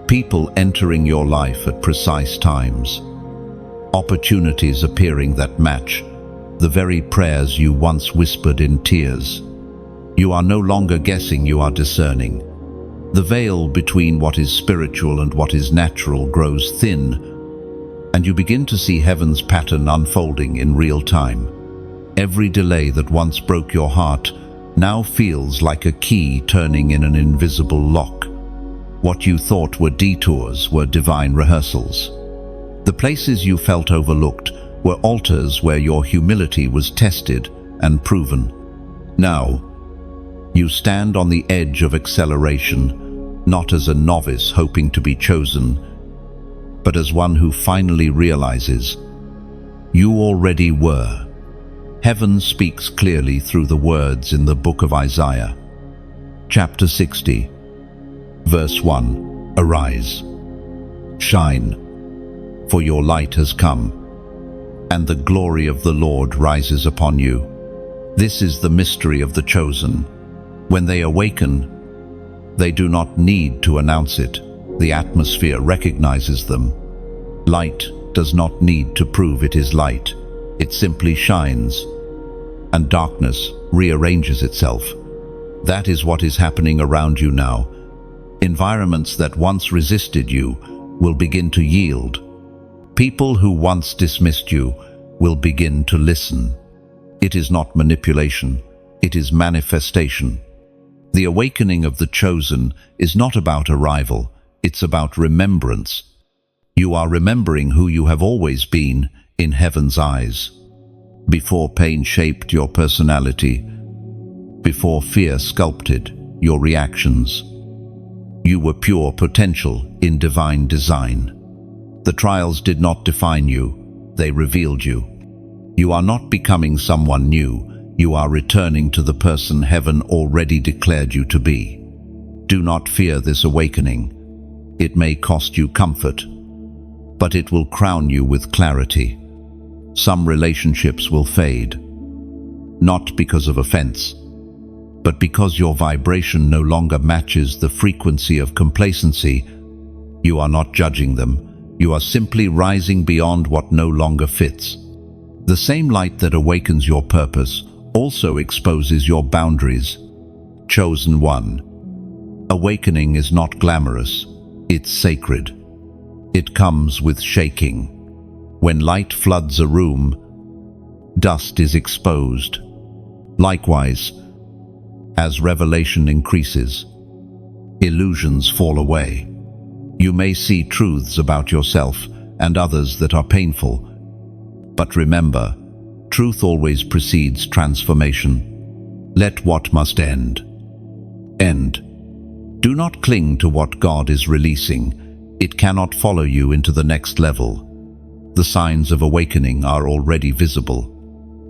People entering your life at precise times. Opportunities appearing that match the very prayers you once whispered in tears. You are no longer guessing, you are discerning. The veil between what is spiritual and what is natural grows thin, and you begin to see heaven's pattern unfolding in real time. Every delay that once broke your heart now feels like a key turning in an invisible lock. What you thought were detours were divine rehearsals. The places you felt overlooked were altars where your humility was tested and proven. Now, you stand on the edge of acceleration, not as a novice hoping to be chosen, but as one who finally realizes you already were. Heaven speaks clearly through the words in the book of Isaiah. Chapter 60, verse 1. Arise, shine, for your light has come, and the glory of the Lord rises upon you. This is the mystery of the chosen. When they awaken, they do not need to announce it. The atmosphere recognizes them. Light does not need to prove it is light. It simply shines, and darkness rearranges itself. That is what is happening around you now. Environments that once resisted you will begin to yield. People who once dismissed you will begin to listen. It is not manipulation, it is manifestation. The awakening of the chosen is not about arrival, it's about remembrance. You are remembering who you have always been in heaven's eyes. Before pain shaped your personality, before fear sculpted your reactions, you were pure potential in divine design. The trials did not define you, they revealed you. You are not becoming someone new, you are returning to the person heaven already declared you to be. Do not fear this awakening. It may cost you comfort, but it will crown you with clarity. Some relationships will fade, not because of offense, but because your vibration no longer matches the frequency of complacency. You are not judging them, you are simply rising beyond what no longer fits. The same light that awakens your purpose also exposes your boundaries. Chosen one. Awakening is not glamorous, it's sacred. It comes with shaking. When light floods a room, dust is exposed. Likewise, as revelation increases, illusions fall away. You may see truths about yourself and others that are painful, but remember, truth always precedes transformation. Let what must end, end. Do not cling to what God is releasing. It cannot follow you into the next level. The signs of awakening are already visible.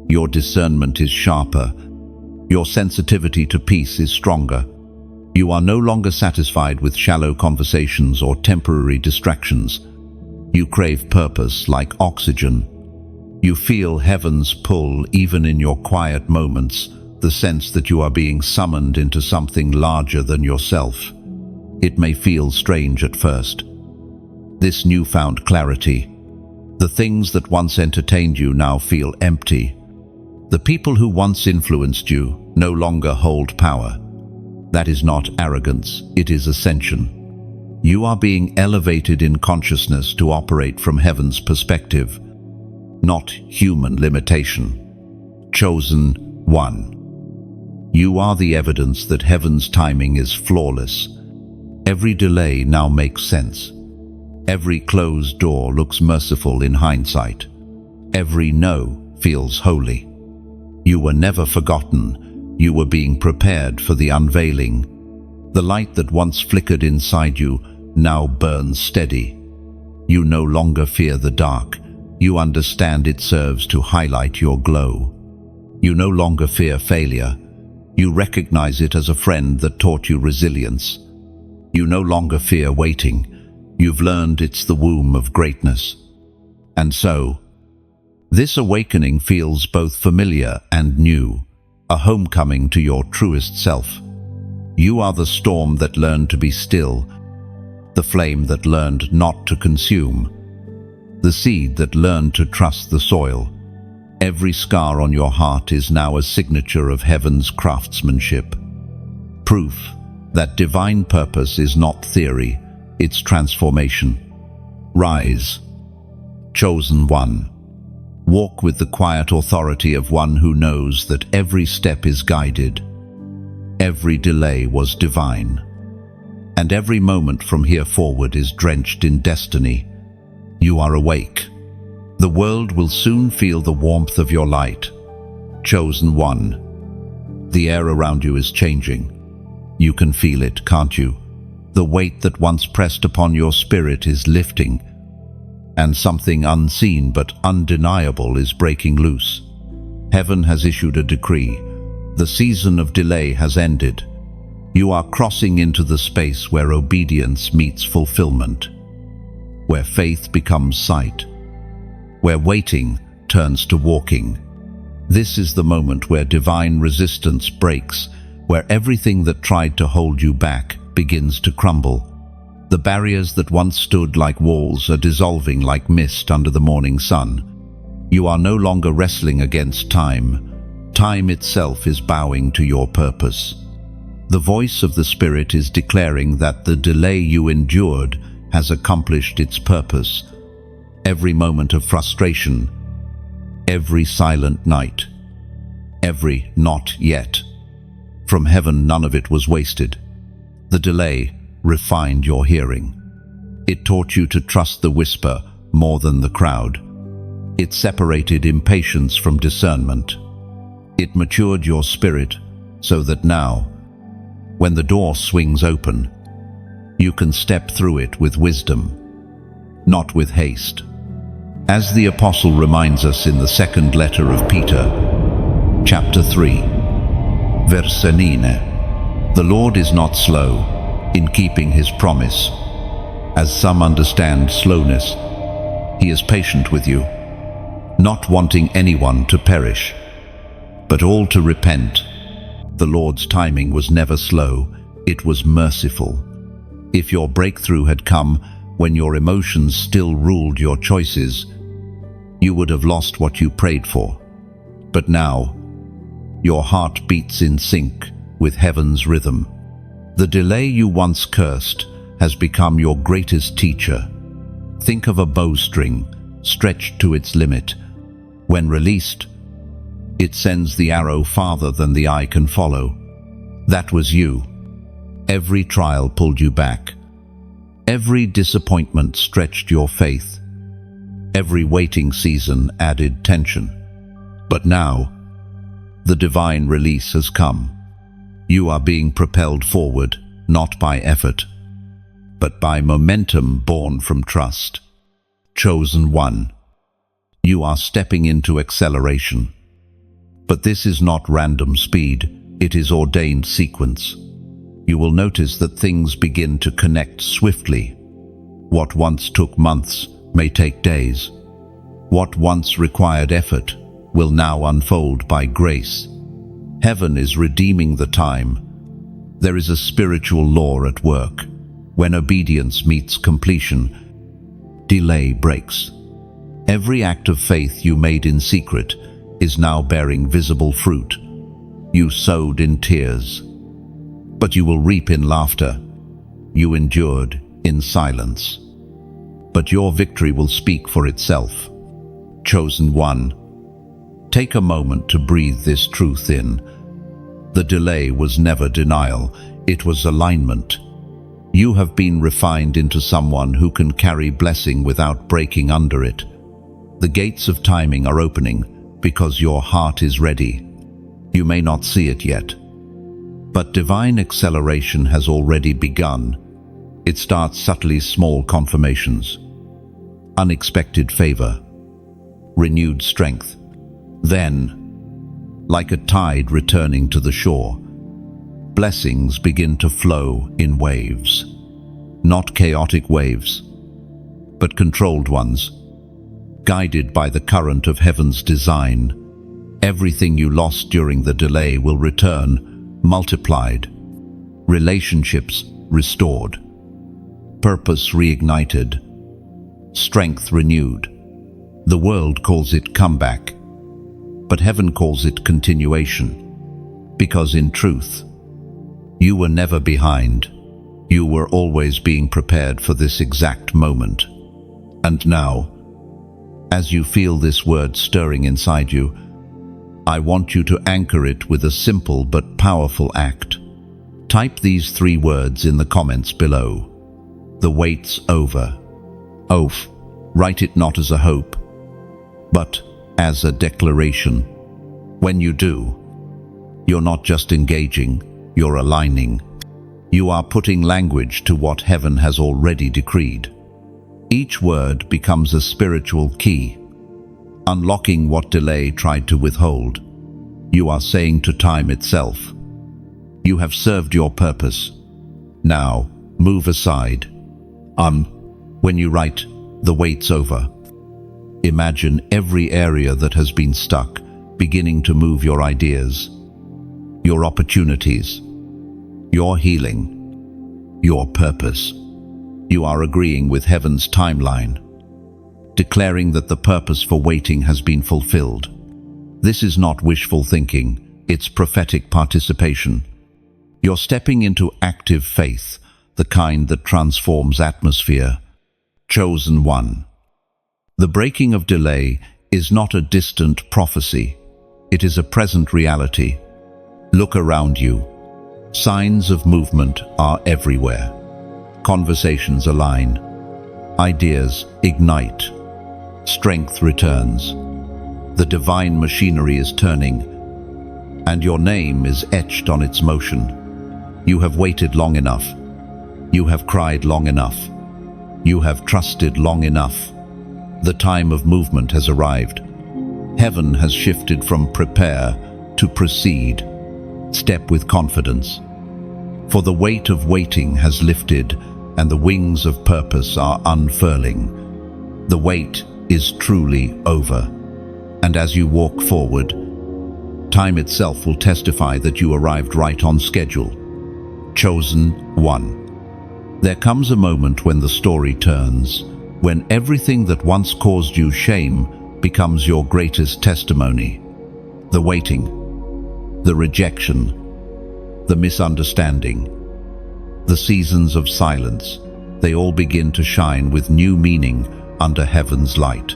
Your discernment is sharper. Your sensitivity to peace is stronger. You are no longer satisfied with shallow conversations or temporary distractions. You crave purpose like oxygen. You feel heaven's pull even in your quiet moments, the sense that you are being summoned into something larger than yourself. It may feel strange at first. This newfound clarity, the things that once entertained you now feel empty. The people who once influenced you no longer hold power. That is not arrogance, it is ascension. You are being elevated in consciousness to operate from heaven's perspective, not human limitation. Chosen one. You are the evidence that heaven's timing is flawless. Every delay now makes sense. Every closed door looks merciful in hindsight. Every no feels holy. You were never forgotten. You were being prepared for the unveiling. The light that once flickered inside you now burns steady. You no longer fear the dark. You understand it serves to highlight your glow. You no longer fear failure. You recognize it as a friend that taught you resilience. You no longer fear waiting. You've learned it's the womb of greatness. And so, this awakening feels both familiar and new, a homecoming to your truest self. You are the storm that learned to be still, the flame that learned not to consume, the seed that learned to trust the soil. Every scar on your heart is now a signature of heaven's craftsmanship. Proof that divine purpose is not theory, it's transformation. Rise, chosen one. Walk with the quiet authority of one who knows that every step is guided. Every delay was divine. And every moment from here forward is drenched in destiny. You are awake. The world will soon feel the warmth of your light. Chosen one. The air around you is changing. You can feel it, can't you? The weight that once pressed upon your spirit is lifting, and something unseen but undeniable is breaking loose. Heaven has issued a decree. The season of delay has ended. You are crossing into the space where obedience meets fulfillment, where faith becomes sight, where waiting turns to walking. This is the moment where divine resistance breaks, where everything that tried to hold you back begins to crumble. The barriers that once stood like walls are dissolving like mist under the morning sun. You are no longer wrestling against time. Time itself is bowing to your purpose. The voice of the Spirit is declaring that the delay you endured has accomplished its purpose. Every moment of frustration, every silent night, every not yet. From heaven, none of it was wasted. The delay refined your hearing. It taught you to trust the whisper more than the crowd. It separated impatience from discernment. It matured your spirit so that now, when the door swings open, you can step through it with wisdom, not with haste. As the Apostle reminds us in the second letter of Peter, chapter 3, verse 9, the Lord is not slow in keeping his promise, as some understand slowness. He is patient with you, not wanting anyone to perish, but all to repent. The Lord's timing was never slow, it was merciful. If your breakthrough had come when your emotions still ruled your choices, you would have lost what you prayed for. But now, your heart beats in sync with heaven's rhythm. The delay you once cursed has become your greatest teacher. Think of a bowstring stretched to its limit. When released, it sends the arrow farther than the eye can follow. That was you. Every trial pulled you back. Every disappointment stretched your faith. Every waiting season added tension. But now, the divine release has come. You are being propelled forward, not by effort, but by momentum born from trust. Chosen one. You are stepping into acceleration. But this is not random speed, it is ordained sequence. You will notice that things begin to connect swiftly. What once took months may take days. What once required effort will now unfold by grace. Heaven is redeeming the time. There is a spiritual law at work. When obedience meets completion, delay breaks. Every act of faith you made in secret is now bearing visible fruit. You sowed in tears, but you will reap in laughter. You endured in silence, but your victory will speak for itself. Chosen one, take a moment to breathe this truth in. The delay was never denial, it was alignment. You have been refined into someone who can carry blessing without breaking under it. The gates of timing are opening because your heart is ready. You may not see it yet, but divine acceleration has already begun. It starts subtly, small confirmations, unexpected favor, renewed strength. Then, like a tide returning to the shore, blessings begin to flow in waves. Not chaotic waves, but controlled ones, guided by the current of heaven's design. Everything you lost during the delay will return, multiplied. Relationships restored. Purpose reignited. Strength renewed. The world calls it comeback, but heaven calls it continuation. Because in truth, you were never behind. You were always being prepared for this exact moment. And now, as you feel this word stirring inside you, I want you to anchor it with a simple but powerful act. Type these 3 words in the comments below. The wait's over. Write it not as a hope, but as a declaration. When you do, you're not just engaging, you're aligning. You are putting language to what heaven has already decreed. Each word becomes a spiritual key, unlocking what delay tried to withhold. You are saying to time itself, you have served your purpose. Now, move aside. When you write, the wait's over, imagine every area that has been stuck beginning to move: your ideas, your opportunities, your healing, your purpose. You are agreeing with heaven's timeline, declaring that the purpose for waiting has been fulfilled. This is not wishful thinking, it's prophetic participation. You're stepping into active faith, the kind that transforms atmosphere. Chosen one. The breaking of delay is not a distant prophecy. It is a present reality. Look around you. Signs of movement are everywhere. Conversations align. Ideas ignite. Strength returns. The divine machinery is turning, and your name is etched on its motion. You have waited long enough. You have cried long enough. You have trusted long enough. The time of movement has arrived. Heaven has shifted from prepare to proceed. Step with confidence. For the weight of waiting has lifted, and the wings of purpose are unfurling. The wait is truly over. And as you walk forward, time itself will testify that you arrived right on schedule. Chosen one. There comes a moment when the story turns, when everything that once caused you shame becomes your greatest testimony. The waiting, the rejection, the misunderstanding, the seasons of silence, they all begin to shine with new meaning under heaven's light.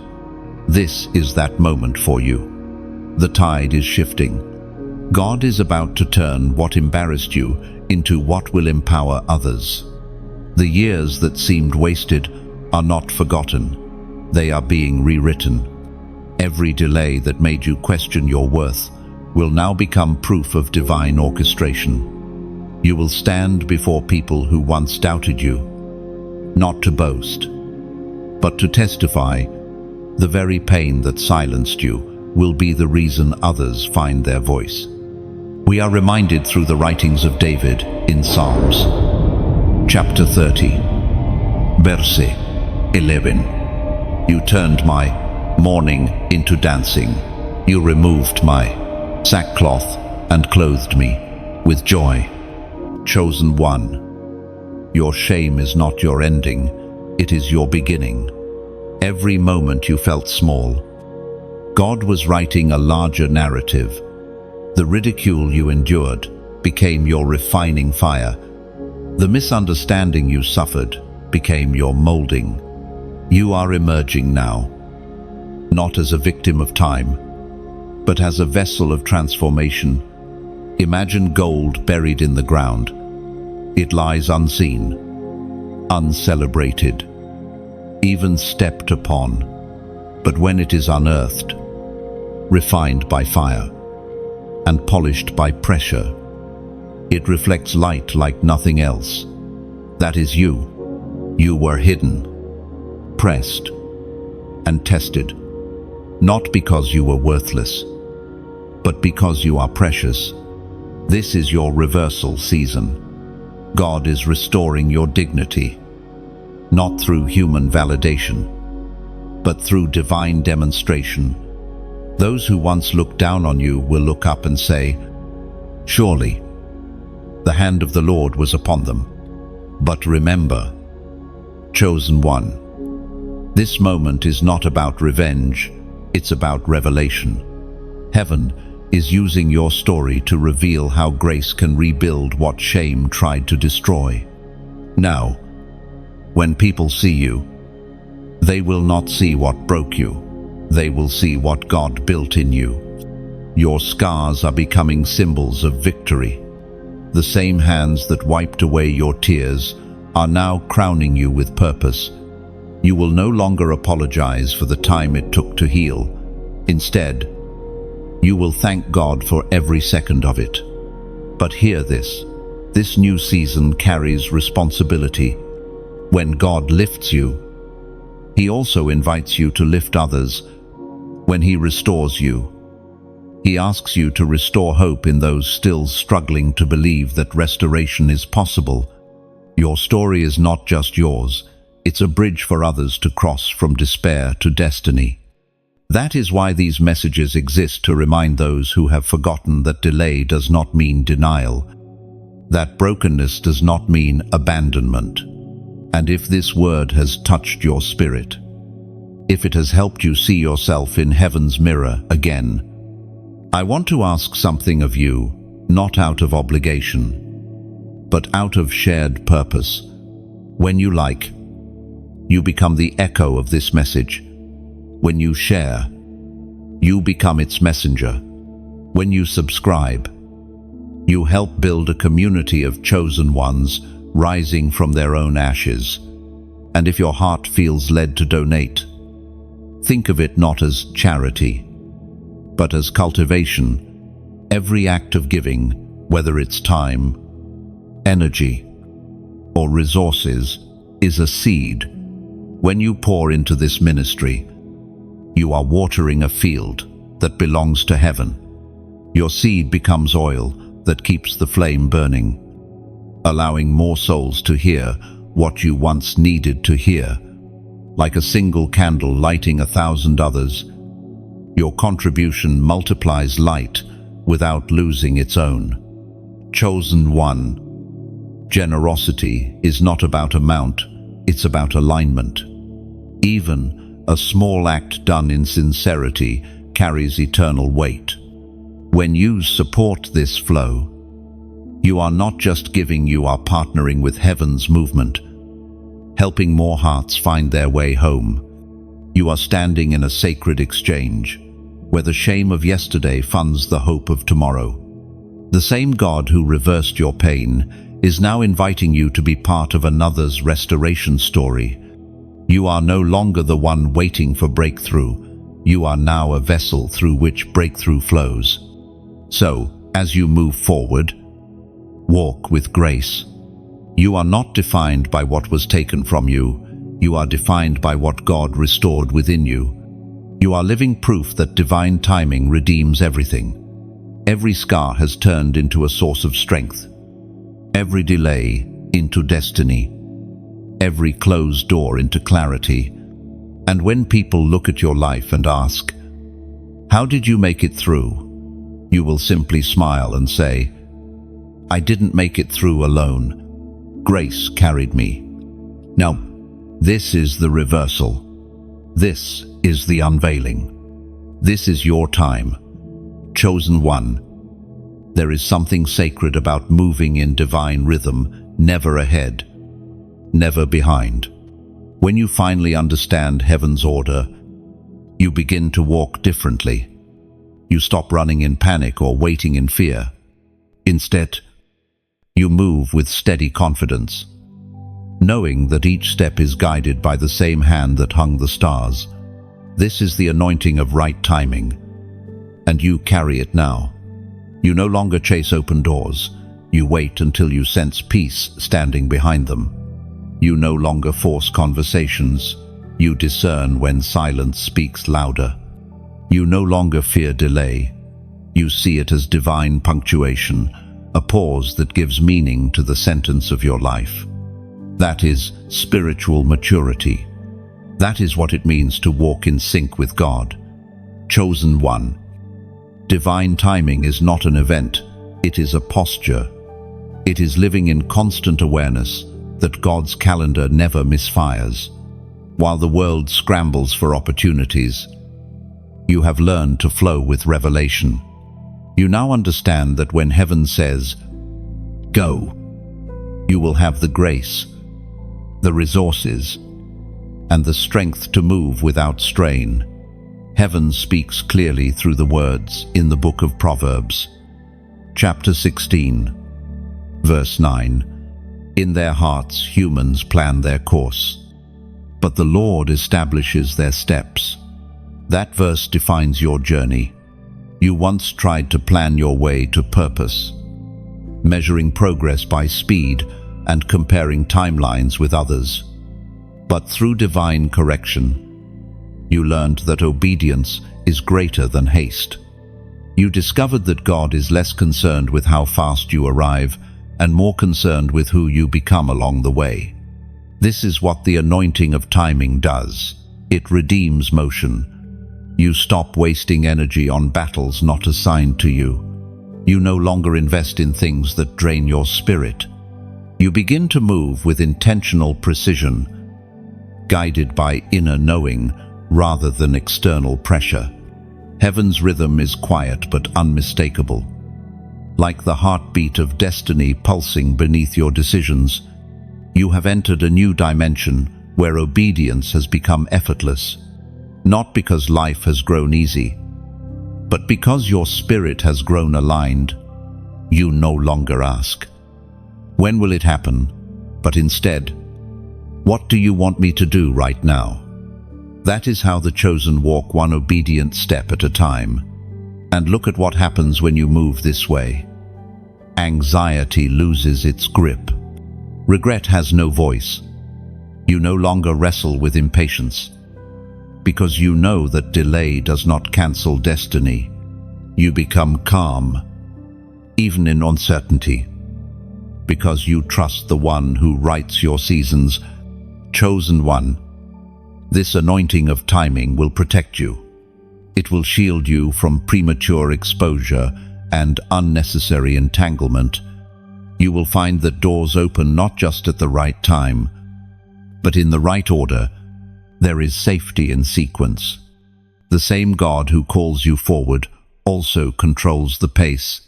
This is that moment for you. The tide is shifting. God is about to turn what embarrassed you into what will empower others. The years that seemed wasted are not forgotten. They are being rewritten. Every delay that made you question your worth will now become proof of divine orchestration. You will stand before people who once doubted you, not to boast, but to testify. The very pain that silenced you will be the reason others find their voice. We are reminded through the writings of David in Psalms. Chapter 30, verse 11. You turned my mourning into dancing. You removed my sackcloth and clothed me with joy. Chosen one. Your shame is not your ending, it is your beginning. Every moment you felt small, God was writing a larger narrative. The ridicule you endured became your refining fire. The misunderstanding you suffered became your molding. You are emerging now, not as a victim of time, but as a vessel of transformation. Imagine gold buried in the ground. It lies unseen, uncelebrated, even stepped upon. But when it is unearthed, refined by fire, and polished by pressure, it reflects light like nothing else. That is you. You were hidden, pressed, and tested, not because you were worthless, but because you are precious. This is your reversal season. God is restoring your dignity, not through human validation, but through divine demonstration. Those who once looked down on you will look up and say, "Surely, the hand of the Lord was upon them." But remember, chosen one, this moment is not about revenge, it's about revelation. Heaven is using your story to reveal how grace can rebuild what shame tried to destroy. Now, when people see you, they will not see what broke you. They will see what God built in you. Your scars are becoming symbols of victory. The same hands that wiped away your tears are now crowning you with purpose. You will no longer apologize for the time it took to heal. Instead, you will thank God for every second of it. But hear this new season carries responsibility. When God lifts you, He also invites you to lift others. When He restores you, He asks you to restore hope in those still struggling to believe that restoration is possible. Your story is not just yours, it's a bridge for others to cross from despair to destiny. That is why these messages exist, to remind those who have forgotten that delay does not mean denial, that brokenness does not mean abandonment. And if this word has touched your spirit, if it has helped you see yourself in heaven's mirror again, I want to ask something of you, not out of obligation, but out of shared purpose. When you become the echo of this message. When you share, you become its messenger. When you subscribe, you help build a community of chosen ones rising from their own ashes. And if your heart feels led to donate, think of it not as charity, but as cultivation. Every act of giving, whether it's time, energy, or resources, is a seed. When you pour into this ministry, you are watering a field that belongs to heaven. Your seed becomes oil that keeps the flame burning, allowing more souls to hear what you once needed to hear. Like a single candle lighting 1,000 others, your contribution multiplies light without losing its own. Chosen one, generosity is not about amount, it's about alignment. Even a small act done in sincerity carries eternal weight. When you support this flow, you are not just giving, you are partnering with heaven's movement, helping more hearts find their way home. You are standing in a sacred exchange, where the shame of yesterday funds the hope of tomorrow. The same God who reversed your pain is now inviting you to be part of another's restoration story. You are no longer the one waiting for breakthrough. You are now a vessel through which breakthrough flows. So, as you move forward, walk with grace. You are not defined by what was taken from you. You are defined by what God restored within you. You are living proof that divine timing redeems everything. Every scar has turned into a source of strength. Every delay into destiny. Every closed door into clarity. And when people look at your life and ask, "How did you make it through?" you will simply smile and say, "I didn't make it through alone. Grace carried me." Now, this is the reversal. This is the unveiling. This is your time. Chosen one. There is something sacred about moving in divine rhythm, never ahead, never behind. When you finally understand heaven's order, you begin to walk differently. You stop running in panic or waiting in fear. Instead, you move with steady confidence. knowing that each step is guided by the same hand that hung the stars. This is the anointing of right timing, and you carry it now. You no longer chase open doors. You wait until you sense peace standing behind them. You no longer force conversations. You discern when silence speaks louder. You no longer fear delay. You see it as divine punctuation, a pause that gives meaning to the sentence of your life. That is spiritual maturity. That is what it means to walk in sync with God. Chosen one. Divine timing is not an event, it is a posture. It is living in constant awareness that God's calendar never misfires. While the world scrambles for opportunities, you have learned to flow with revelation. You now understand that when heaven says, "Go," you will have the grace, the resources, and the strength to move without strain. Heaven speaks clearly through the words in the book of Proverbs, chapter 16, verse 9. In their hearts humans plan their course, but the Lord establishes their steps. That verse defines your journey. You once tried to plan your way to purpose, measuring progress by speed and comparing timelines with others. But through divine correction, you learned that obedience is greater than haste. You discovered that God is less concerned with how fast you arrive and more concerned with who you become along the way. This is what the anointing of timing does. It redeems motion. You stop wasting energy on battles not assigned to you. You no longer invest in things that drain your spirit. You begin to move with intentional precision, guided by inner knowing rather than external pressure. Heaven's rhythm is quiet but unmistakable. Like the heartbeat of destiny pulsing beneath your decisions, you have entered a new dimension where obedience has become effortless. Not because life has grown easy, but because your spirit has grown aligned. You no longer ask, "When will it happen?" but instead, "What do you want me to do right now?" That is how the chosen walk, one obedient step at a time. And look at what happens when you move this way. Anxiety loses its grip. Regret has no voice. You no longer wrestle with impatience, because you know that delay does not cancel destiny. You become calm, even in uncertainty, because you trust the one who writes your seasons. Chosen one. This anointing of timing will protect you. It will shield you from premature exposure and unnecessary entanglement. You will find that doors open not just at the right time, but in the right order. There is safety in sequence. The same God who calls you forward also controls the pace.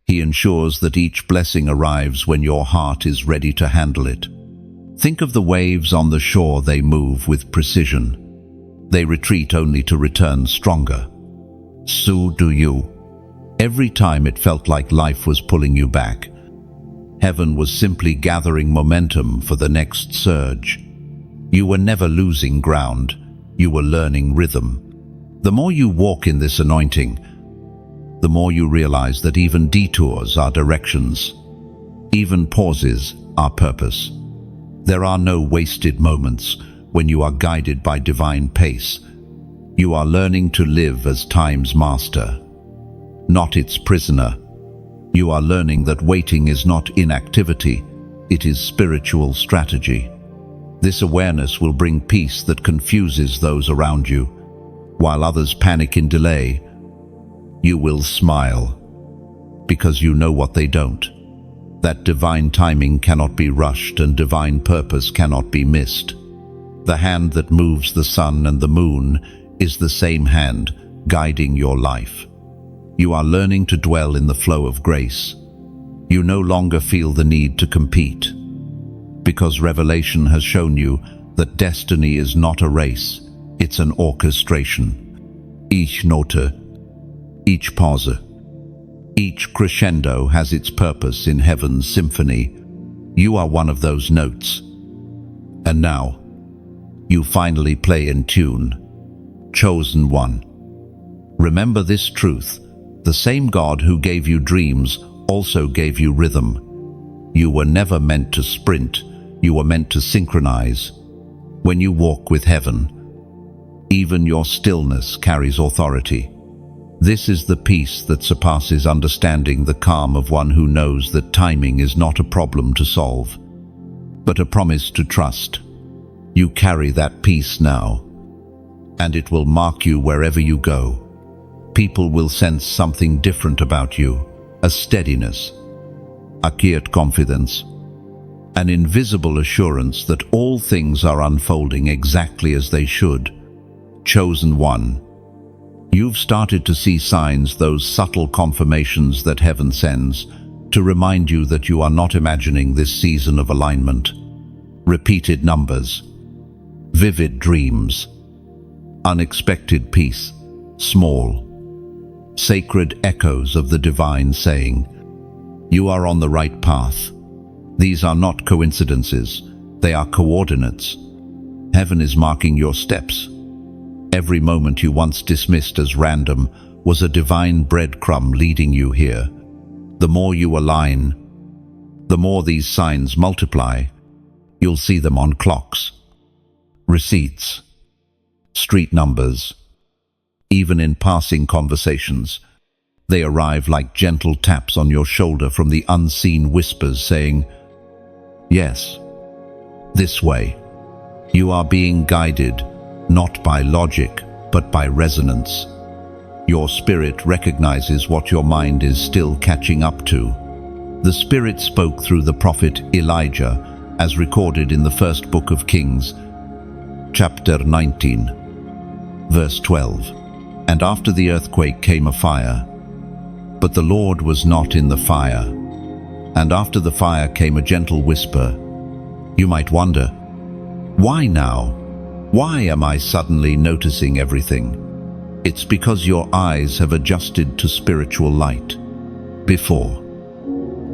He ensures that each blessing arrives when your heart is ready to handle it. Think of the waves on the shore. They move with precision. They retreat only to return stronger. So do you. Every time it felt like life was pulling you back, heaven was simply gathering momentum for the next surge. You were never losing ground, you were learning rhythm. The more you walk in this anointing, the more you realize that even detours are directions. Even pauses are purpose. There are no wasted moments when you are guided by divine pace. You are learning to live as time's master, not its prisoner. You are learning that waiting is not inactivity, it is spiritual strategy. This awareness will bring peace that confuses those around you. While others panic in delay, you will smile, because you know what they don't. That divine timing cannot be rushed and divine purpose cannot be missed. The hand that moves the sun and the moon is the same hand guiding your life. You are learning to dwell in the flow of grace. You no longer feel the need to compete, because revelation has shown you that destiny is not a race, it's an orchestration. Each note, each pause, each crescendo has its purpose in heaven's symphony. You are one of those notes. And now, you finally play in tune. Chosen one. Remember this truth. The same God who gave you dreams also gave you rhythm. You were never meant to sprint. You were meant to synchronize. When you walk with heaven, even your stillness carries authority. This is the peace that surpasses understanding, the calm of one who knows that timing is not a problem to solve, but a promise to trust. You carry that peace now, and it will mark you wherever you go. People will sense something different about you, a steadiness, a quiet confidence, an invisible assurance that all things are unfolding exactly as they should. Chosen one. You've started to see signs, those subtle confirmations that heaven sends to remind you that you are not imagining this season of alignment. Repeated numbers, vivid dreams, unexpected peace, small, sacred echoes of the divine saying, you are on the right path. These are not coincidences, they are coordinates. Heaven is marking your steps. Every moment you once dismissed as random was a divine breadcrumb leading you here. The more you align, the more these signs multiply. You'll see them on clocks, receipts, street numbers, even in passing conversations. They arrive like gentle taps on your shoulder from the unseen whispers saying, yes, this way. You are being guided, not by logic, but by resonance. Your spirit recognizes what your mind is still catching up to. The Spirit spoke through the prophet Elijah, as recorded in the first book of Kings, chapter 19, verse 12. And after the earthquake came a fire, but the Lord was not in the fire. And after the fire came a gentle whisper. You might wonder, why now? Why am I suddenly noticing everything? It's because your eyes have adjusted to spiritual light. Before,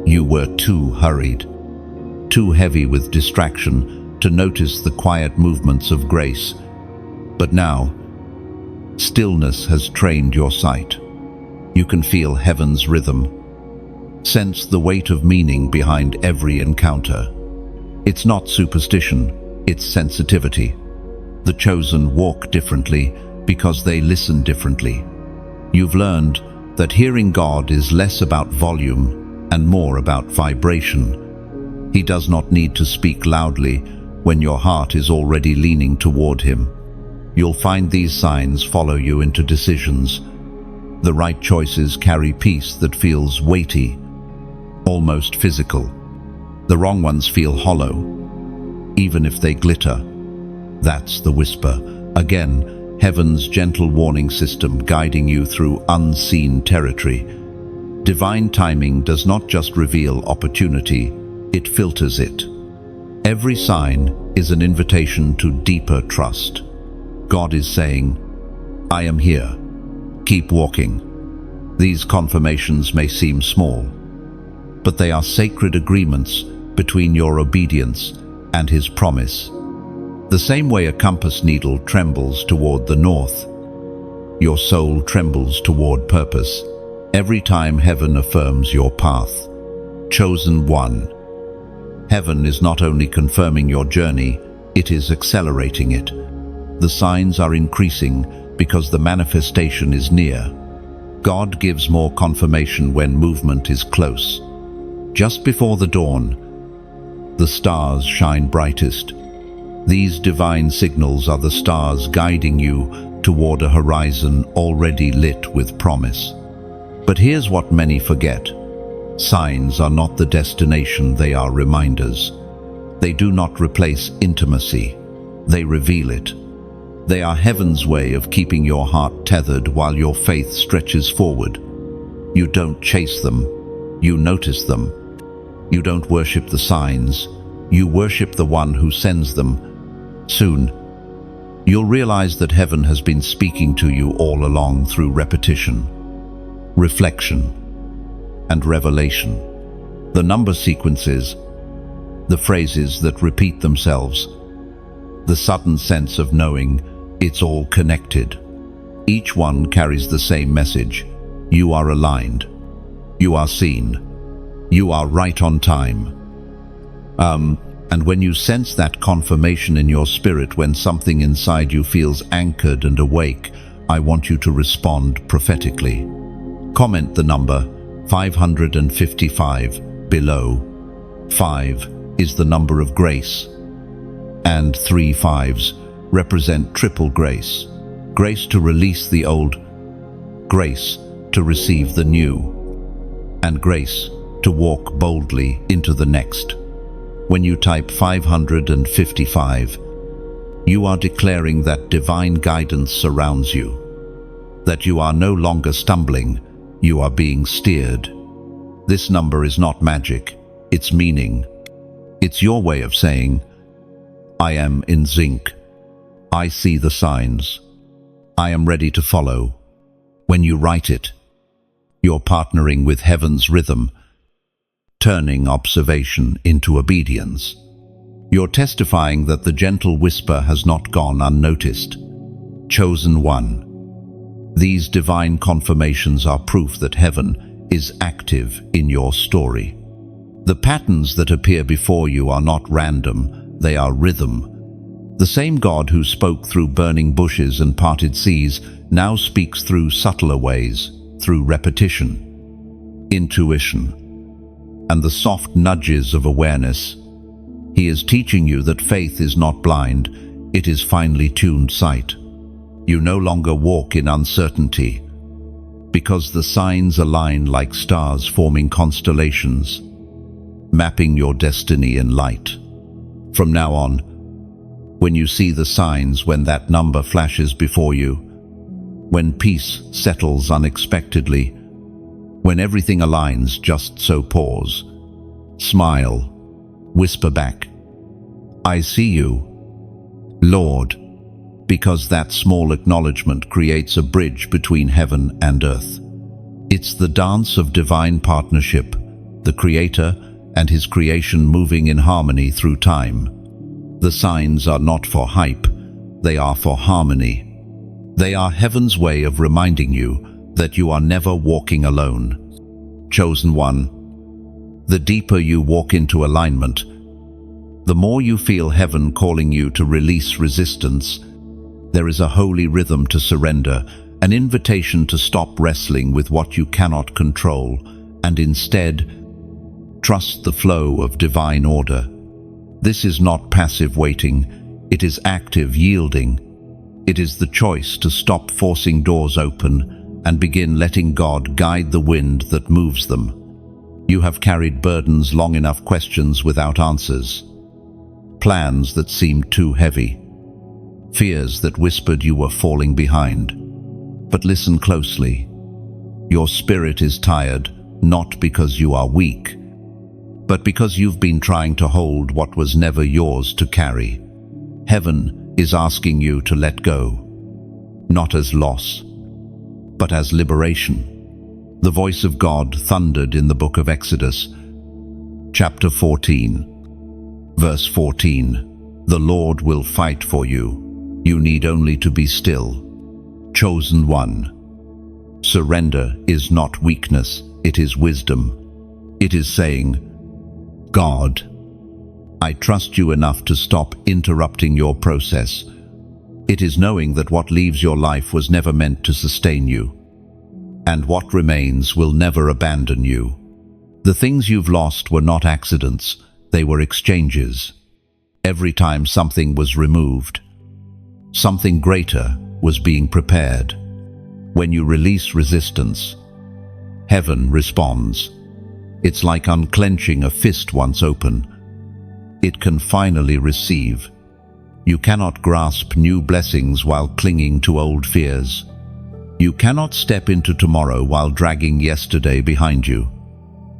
you were too hurried, too heavy with distraction to notice the quiet movements of grace. But now, stillness has trained your sight. You can feel heaven's rhythm, sense the weight of meaning behind every encounter. It's not superstition, it's sensitivity. The chosen walk differently because they listen differently. You've learned that hearing God is less about volume and more about vibration. He does not need to speak loudly when your heart is already leaning toward Him. You'll find these signs follow you into decisions. The right choices carry peace that feels weighty, almost physical. The wrong ones feel hollow, even if they glitter. That's the whisper. Again, heaven's gentle warning system guiding you through unseen territory. Divine timing does not just reveal opportunity, it filters it. Every sign is an invitation to deeper trust. God is saying, I am here. Keep walking. These confirmations may seem small, but they are sacred agreements between your obedience and His promise. The same way a compass needle trembles toward the north, your soul trembles toward purpose every time heaven affirms your path. Chosen one. Heaven is not only confirming your journey, it is accelerating it. The signs are increasing because the manifestation is near. God gives more confirmation when movement is close. Just before the dawn, the stars shine brightest. These divine signals are the stars guiding you toward a horizon already lit with promise. But here's what many forget. Signs are not the destination, they are reminders. They do not replace intimacy, they reveal it. They are heaven's way of keeping your heart tethered while your faith stretches forward. You don't chase them, you notice them. You don't worship the signs, you worship the one who sends them. Soon, you'll realize that heaven has been speaking to you all along through repetition, reflection, and revelation. The number sequences, the phrases that repeat themselves, the sudden sense of knowing it's all connected. Each one carries the same message. You are aligned. You are seen. You are right on time. And when you sense that confirmation in your spirit, when something inside you feels anchored and awake, I want you to respond prophetically. Comment the number 555 below. 5 is the number of grace, and 3 5s represent triple grace. Grace to release the old, grace to receive the new, and grace to walk boldly into the next. When you type 555, you are declaring that divine guidance surrounds you, that you are no longer stumbling, you are being steered. This number is not magic, it's meaning. It's your way of saying, I am in sync. I see the signs. I am ready to follow. When you write it, you're partnering with heaven's rhythm, turning observation into obedience. You're testifying that the gentle whisper has not gone unnoticed. Chosen one. These divine confirmations are proof that heaven is active in your story. The patterns that appear before you are not random, they are rhythm. The same God who spoke through burning bushes and parted seas now speaks through subtler ways, through repetition, intuition, and the soft nudges of awareness. He is teaching you that faith is not blind, it is finely tuned sight. You no longer walk in uncertainty, because the signs align like stars forming constellations, mapping your destiny in light. From now on, when you see the signs, when that number flashes before you, when peace settles unexpectedly, when everything aligns, just so pause, smile, whisper back, I see you, Lord, because that small acknowledgement creates a bridge between heaven and earth. It's the dance of divine partnership, the Creator and His creation moving in harmony through time. The signs are not for hype, they are for harmony. They are heaven's way of reminding you that you are never walking alone. Chosen one. The deeper you walk into alignment, the more you feel heaven calling you to release resistance. There is a holy rhythm to surrender, an invitation to stop wrestling with what you cannot control, and instead, trust the flow of divine order. This is not passive waiting, it is active yielding. It is the choice to stop forcing doors open and begin letting God guide the wind that moves them. You have carried burdens long enough, questions without answers, plans that seemed too heavy, fears that whispered you were falling behind. But listen closely. Your spirit is tired, not because you are weak, but because you've been trying to hold what was never yours to carry. Heaven is asking you to let go, not as loss, but as liberation. The voice of God thundered in the book of Exodus, chapter 14, verse 14. The Lord will fight for you. You need only to be still. Chosen one. Surrender is not weakness, it is wisdom. It is saying, God, I trust you enough to stop interrupting your process. It is knowing that what leaves your life was never meant to sustain you, and what remains will never abandon you. The things you've lost were not accidents, they were exchanges. Every time something was removed, something greater was being prepared. When you release resistance, heaven responds. It's like unclenching a fist once open. It can finally receive. You cannot grasp new blessings while clinging to old fears. You cannot step into tomorrow while dragging yesterday behind you.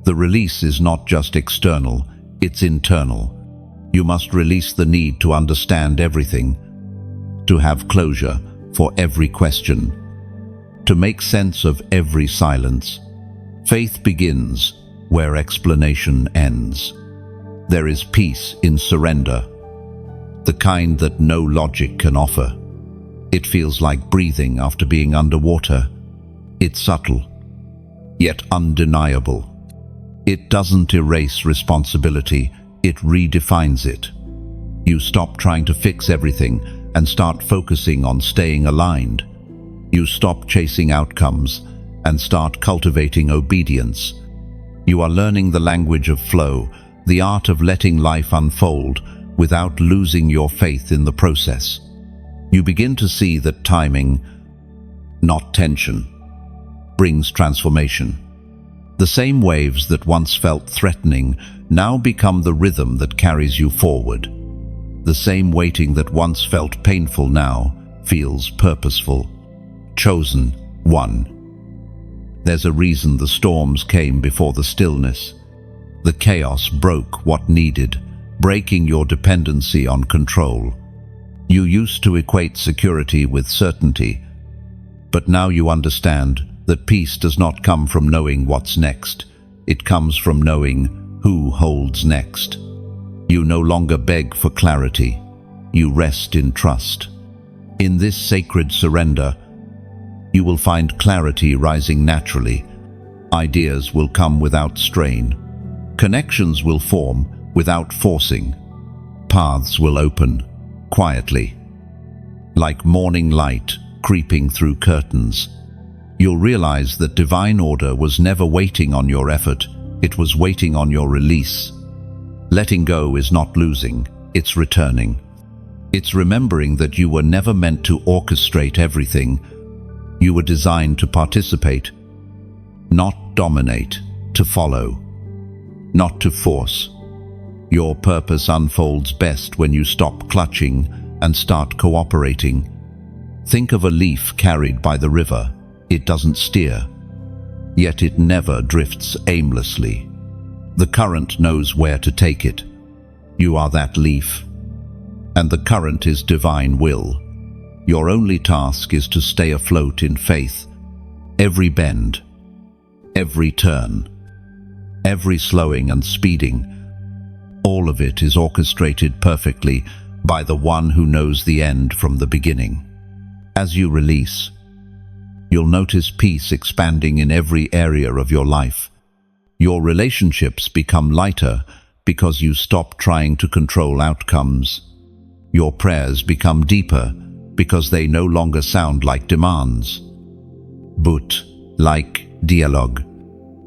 The release is not just external, it's internal. You must release the need to understand everything, to have closure for every question, to make sense of every silence. Faith begins where explanation ends. There is peace in surrender. the kind that no logic can offer. It feels like breathing after being underwater. It's subtle, yet undeniable. It doesn't erase responsibility, it redefines it. You stop trying to fix everything and start focusing on staying aligned. You stop chasing outcomes and start cultivating obedience. You are learning the language of flow, the art of letting life unfold without losing your faith in the process. You begin to see that timing, not tension, brings transformation. The same waves that once felt threatening now become the rhythm that carries you forward. The same waiting that once felt painful now feels purposeful. Chosen one. There's a reason the storms came before the stillness. The chaos broke what needed, breaking your dependency on control. You used to equate security with certainty, but now you understand that peace does not come from knowing what's next. It comes from knowing who holds next. You no longer beg for clarity. You rest in trust. In this sacred surrender, you will find clarity rising naturally. Ideas will come without strain. Connections will form without forcing. Paths will open quietly. Like morning light creeping through curtains. You'll realize that divine order was never waiting on your effort, it was waiting on your release. Letting go is not losing, it's returning. It's remembering that you were never meant to orchestrate everything. You were designed to participate, not dominate, to follow, not to force. Your purpose unfolds best when you stop clutching and start cooperating. Think of a leaf carried by the river. It doesn't steer, yet it never drifts aimlessly. The current knows where to take it. You are that leaf, and the current is divine will. Your only task is to stay afloat in faith. Every bend, every turn, every slowing and speeding, all of it is orchestrated perfectly by the one who knows the end from the beginning. As you release, you'll notice peace expanding in every area of your life. Your relationships become lighter because you stop trying to control outcomes. Your prayers become deeper because they no longer sound like demands, but like dialogue.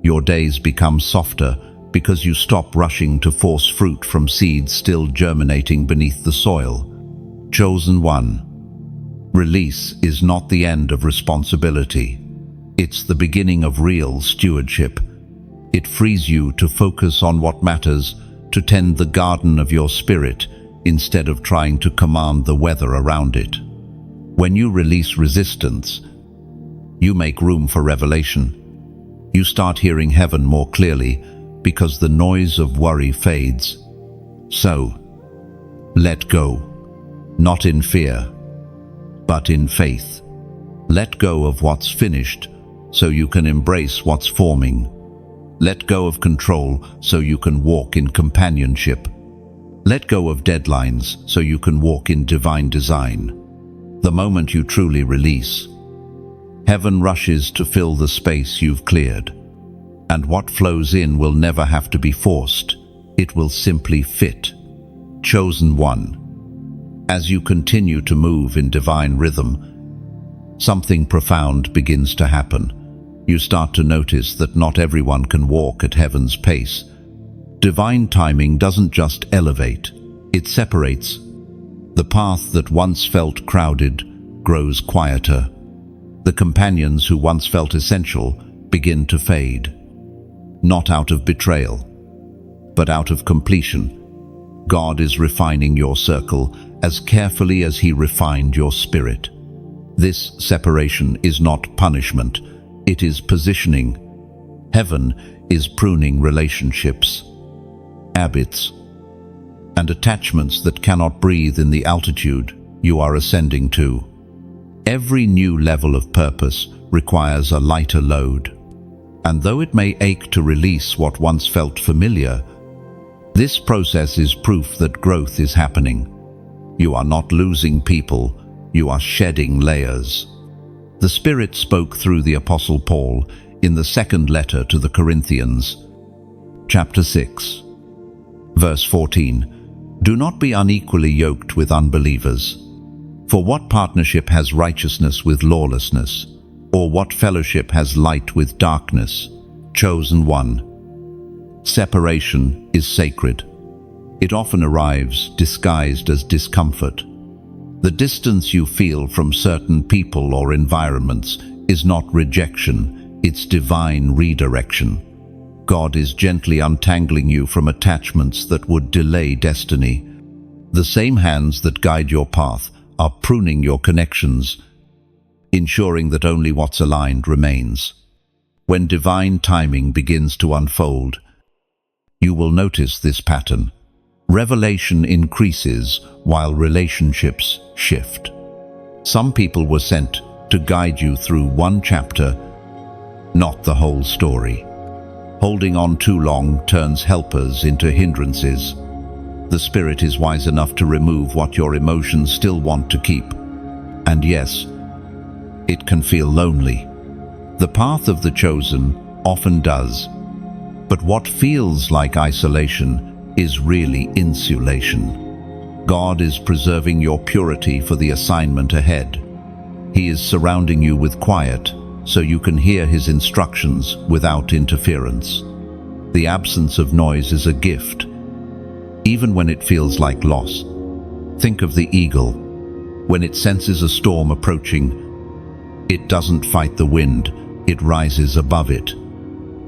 Your days become softer because you stop rushing to force fruit from seeds still germinating beneath the soil. Chosen one. Release is not the end of responsibility. It's the beginning of real stewardship. It frees you to focus on what matters, to tend the garden of your spirit instead of trying to command the weather around it. When you release resistance, you make room for revelation. You start hearing heaven more clearly because the noise of worry fades. So, let go, not in fear, but in faith. Let go of what's finished so you can embrace what's forming. Let go of control so you can walk in companionship. Let go of deadlines so you can walk in divine design. The moment you truly release, heaven rushes to fill the space you've cleared. And what flows in will never have to be forced. It will simply fit. Chosen one. As you continue to move in divine rhythm, something profound begins to happen. You start to notice that not everyone can walk at heaven's pace. Divine timing doesn't just elevate, it separates. The path that once felt crowded grows quieter. The companions who once felt essential begin to fade. Not out of betrayal, but out of completion. God is refining your circle as carefully as He refined your spirit. This separation is not punishment, it is positioning. Heaven is pruning relationships, habits, and attachments that cannot breathe in the altitude you are ascending to. Every new level of purpose requires a lighter load. And though it may ache to release what once felt familiar, this process is proof that growth is happening. You are not losing people, you are shedding layers. The Spirit spoke through the Apostle Paul in the second letter to the Corinthians, chapter 6, verse 14. Do not be unequally yoked with unbelievers. For what partnership has righteousness with lawlessness? Or what fellowship has light with darkness? Chosen one. Separation is sacred. It often arrives disguised as discomfort. The distance you feel from certain people or environments is not rejection, it's divine redirection. God is gently untangling you from attachments that would delay destiny. The same hands that guide your path are pruning your connections, ensuring that only what's aligned remains. When divine timing begins to unfold, you will notice this pattern. Revelation increases while relationships shift. Some people were sent to guide you through one chapter, not the whole story. Holding on too long turns helpers into hindrances. The Spirit is wise enough to remove what your emotions still want to keep. And yes, it can feel lonely. The path of the chosen often does. But what feels like isolation is really insulation. God is preserving your purity for the assignment ahead. He is surrounding you with quiet so you can hear His instructions without interference. The absence of noise is a gift, even when it feels like loss. Think of the eagle. When it senses a storm approaching, it doesn't fight the wind, it rises above it.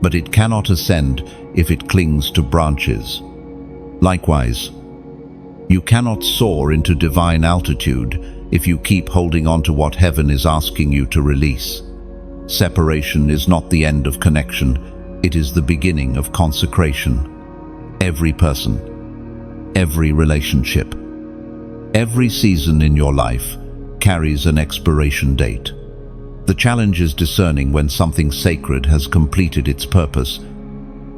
But it cannot ascend if it clings to branches. Likewise, you cannot soar into divine altitude if you keep holding on to what heaven is asking you to release. Separation is not the end of connection, it is the beginning of consecration. Every person, every relationship, every season in your life carries an expiration date. The challenge is discerning when something sacred has completed its purpose.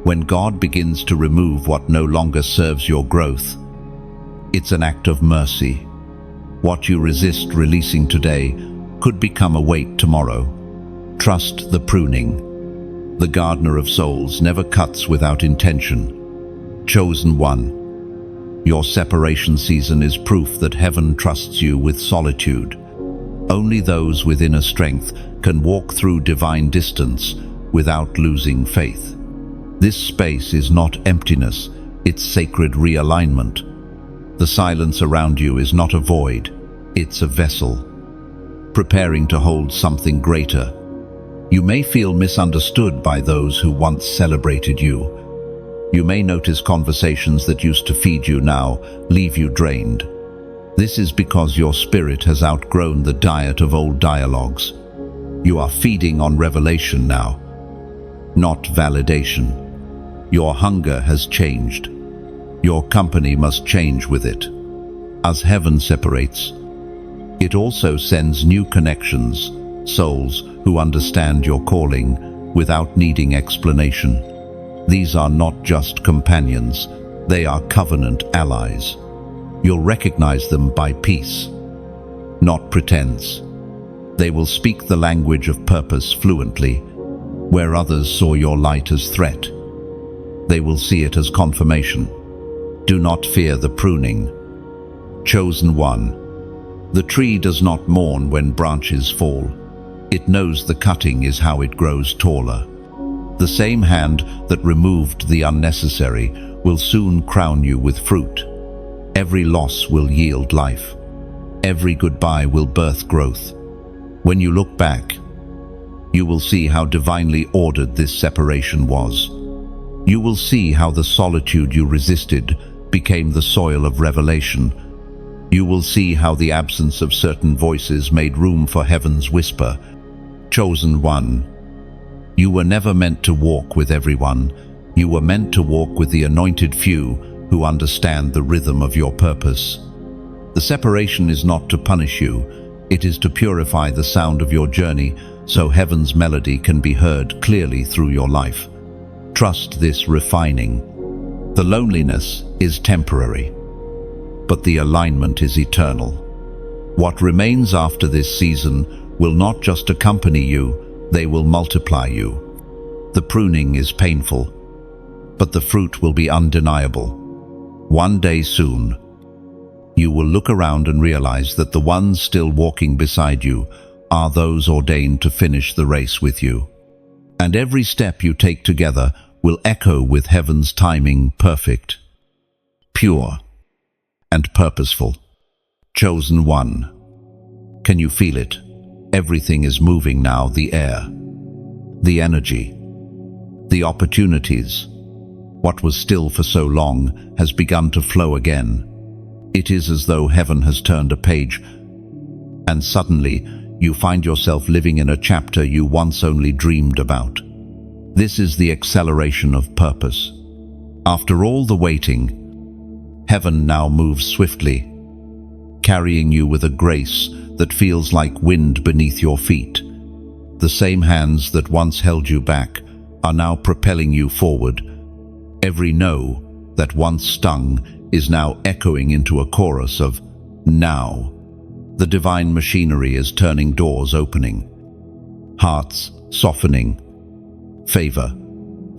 When God begins to remove what no longer serves your growth, it's an act of mercy. What you resist releasing today could become a weight tomorrow. Trust the pruning. The gardener of souls never cuts without intention. Chosen one. Your separation season is proof that heaven trusts you with solitude. Only those with inner strength can walk through divine distance without losing faith. This space is not emptiness, it's sacred realignment. The silence around you is not a void, it's a vessel, preparing to hold something greater. You may feel misunderstood by those who once celebrated you. You may notice conversations that used to feed you now leave you drained. This is because your spirit has outgrown the diet of old dialogues. You are feeding on revelation now, not validation. Your hunger has changed. Your company must change with it. As heaven separates, it also sends new connections, souls who understand your calling without needing explanation. These are not just companions, they are covenant allies. You'll recognize them by peace, not pretense. They will speak the language of purpose fluently, where others saw your light as threat. They will see it as confirmation. Do not fear the pruning. Chosen one. The tree does not mourn when branches fall. It knows the cutting is how it grows taller. The same hand that removed the unnecessary will soon crown you with fruit. Every loss will yield life. Every goodbye will birth growth. When you look back, you will see how divinely ordered this separation was. You will see how the solitude you resisted became the soil of revelation. You will see how the absence of certain voices made room for heaven's whisper. Chosen one. You were never meant to walk with everyone. You were meant to walk with the anointed few who understand the rhythm of your purpose. The separation is not to punish you, it is to purify the sound of your journey so heaven's melody can be heard clearly through your life. Trust this refining. The loneliness is temporary. but the alignment is eternal. What remains after this season will not just accompany you, they will multiply you. The pruning is painful, but the fruit will be undeniable. One day soon, you will look around and realize that the ones still walking beside you are those ordained to finish the race with you. And every step you take together will echo with heaven's timing, perfect, pure, and purposeful. Chosen one. Can you feel it? Everything is moving now, the air, the energy, the opportunities. What was still for so long has begun to flow again. It is as though heaven has turned a page, and suddenly you find yourself living in a chapter you once only dreamed about. This is the acceleration of purpose. After all the waiting, heaven now moves swiftly, carrying you with a grace that feels like wind beneath your feet. The same hands that once held you back are now propelling you forward. Every no that once stung is now echoing into a chorus of now. The divine machinery is turning, doors opening, hearts softening, favor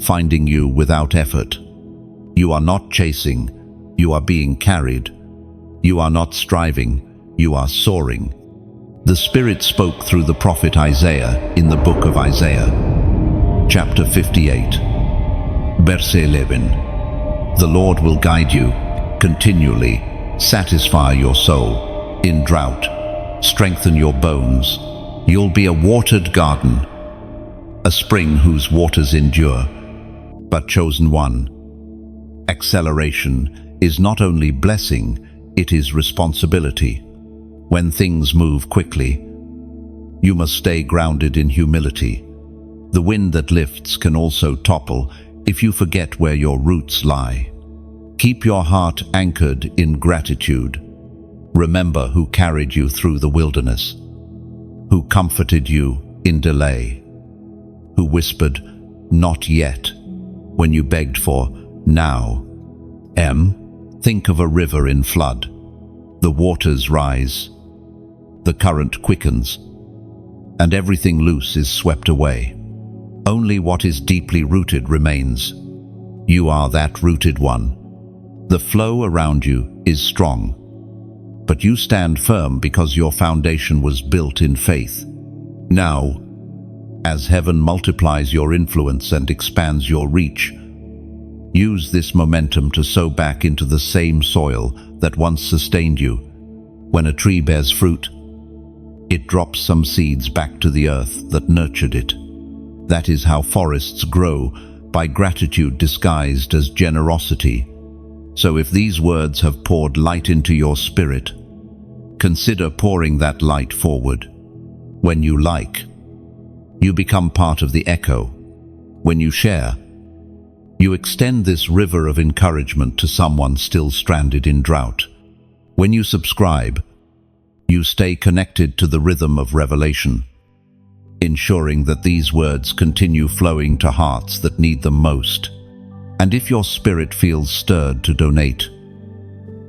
finding you without effort. You are not chasing, you are being carried. You are not striving, you are soaring. The Spirit spoke through the prophet Isaiah in the book of Isaiah, chapter 58, verse 11. The Lord will guide you continually, satisfy your soul in drought, strengthen your bones. You'll be a watered garden, a spring whose waters endure. But chosen one, acceleration is not only blessing, it is responsibility. When things move quickly, you must stay grounded in humility. The wind that lifts can also topple if you forget where your roots lie. Keep your heart anchored in gratitude. Remember who carried you through the wilderness, who comforted you in delay, who whispered, "Not yet," when you begged for now. Think of a river in flood. The waters rise, the current quickens, and everything loose is swept away. Only what is deeply rooted remains. You are that rooted one. The flow around you is strong, but you stand firm because your foundation was built in faith. Now, as heaven multiplies your influence and expands your reach, use this momentum to sow back into the same soil that once sustained you. When a tree bears fruit, it drops some seeds back to the earth that nurtured it. That is how forests grow, by gratitude disguised as generosity. So if these words have poured light into your spirit, consider pouring that light forward. When you like, you become part of the echo. When you share, you extend this river of encouragement to someone still stranded in drought. When you subscribe, you stay connected to the rhythm of revelation, ensuring that these words continue flowing to hearts that need them most. And if your spirit feels stirred to donate,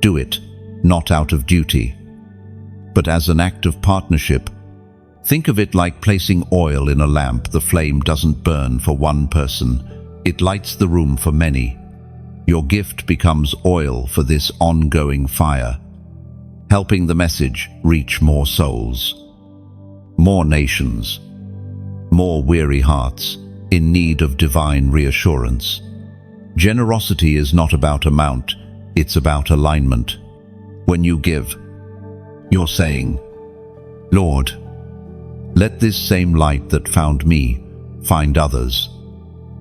do it, not out of duty, but as an act of partnership. Think of it like placing oil in a lamp. The flame doesn't burn for one person, it lights the room for many. Your gift becomes oil for this ongoing fire, helping the message reach more souls, more nations, more weary hearts in need of divine reassurance. Generosity is not about amount, it's about alignment. When you give, you're saying, "Lord, let this same light that found me find others."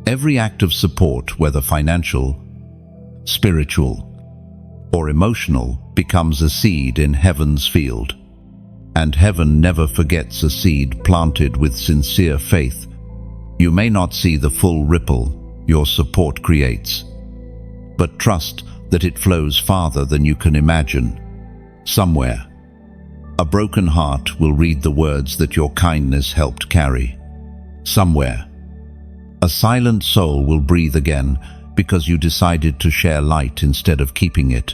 Every act of support, whether financial, spiritual, or emotional, becomes a seed in heaven's field. And heaven never forgets a seed planted with sincere faith. You may not see the full ripple your support creates, but trust that it flows farther than you can imagine. Somewhere, a broken heart will read the words that your kindness helped carry. Somewhere, a silent soul will breathe again because you decided to share light instead of keeping it.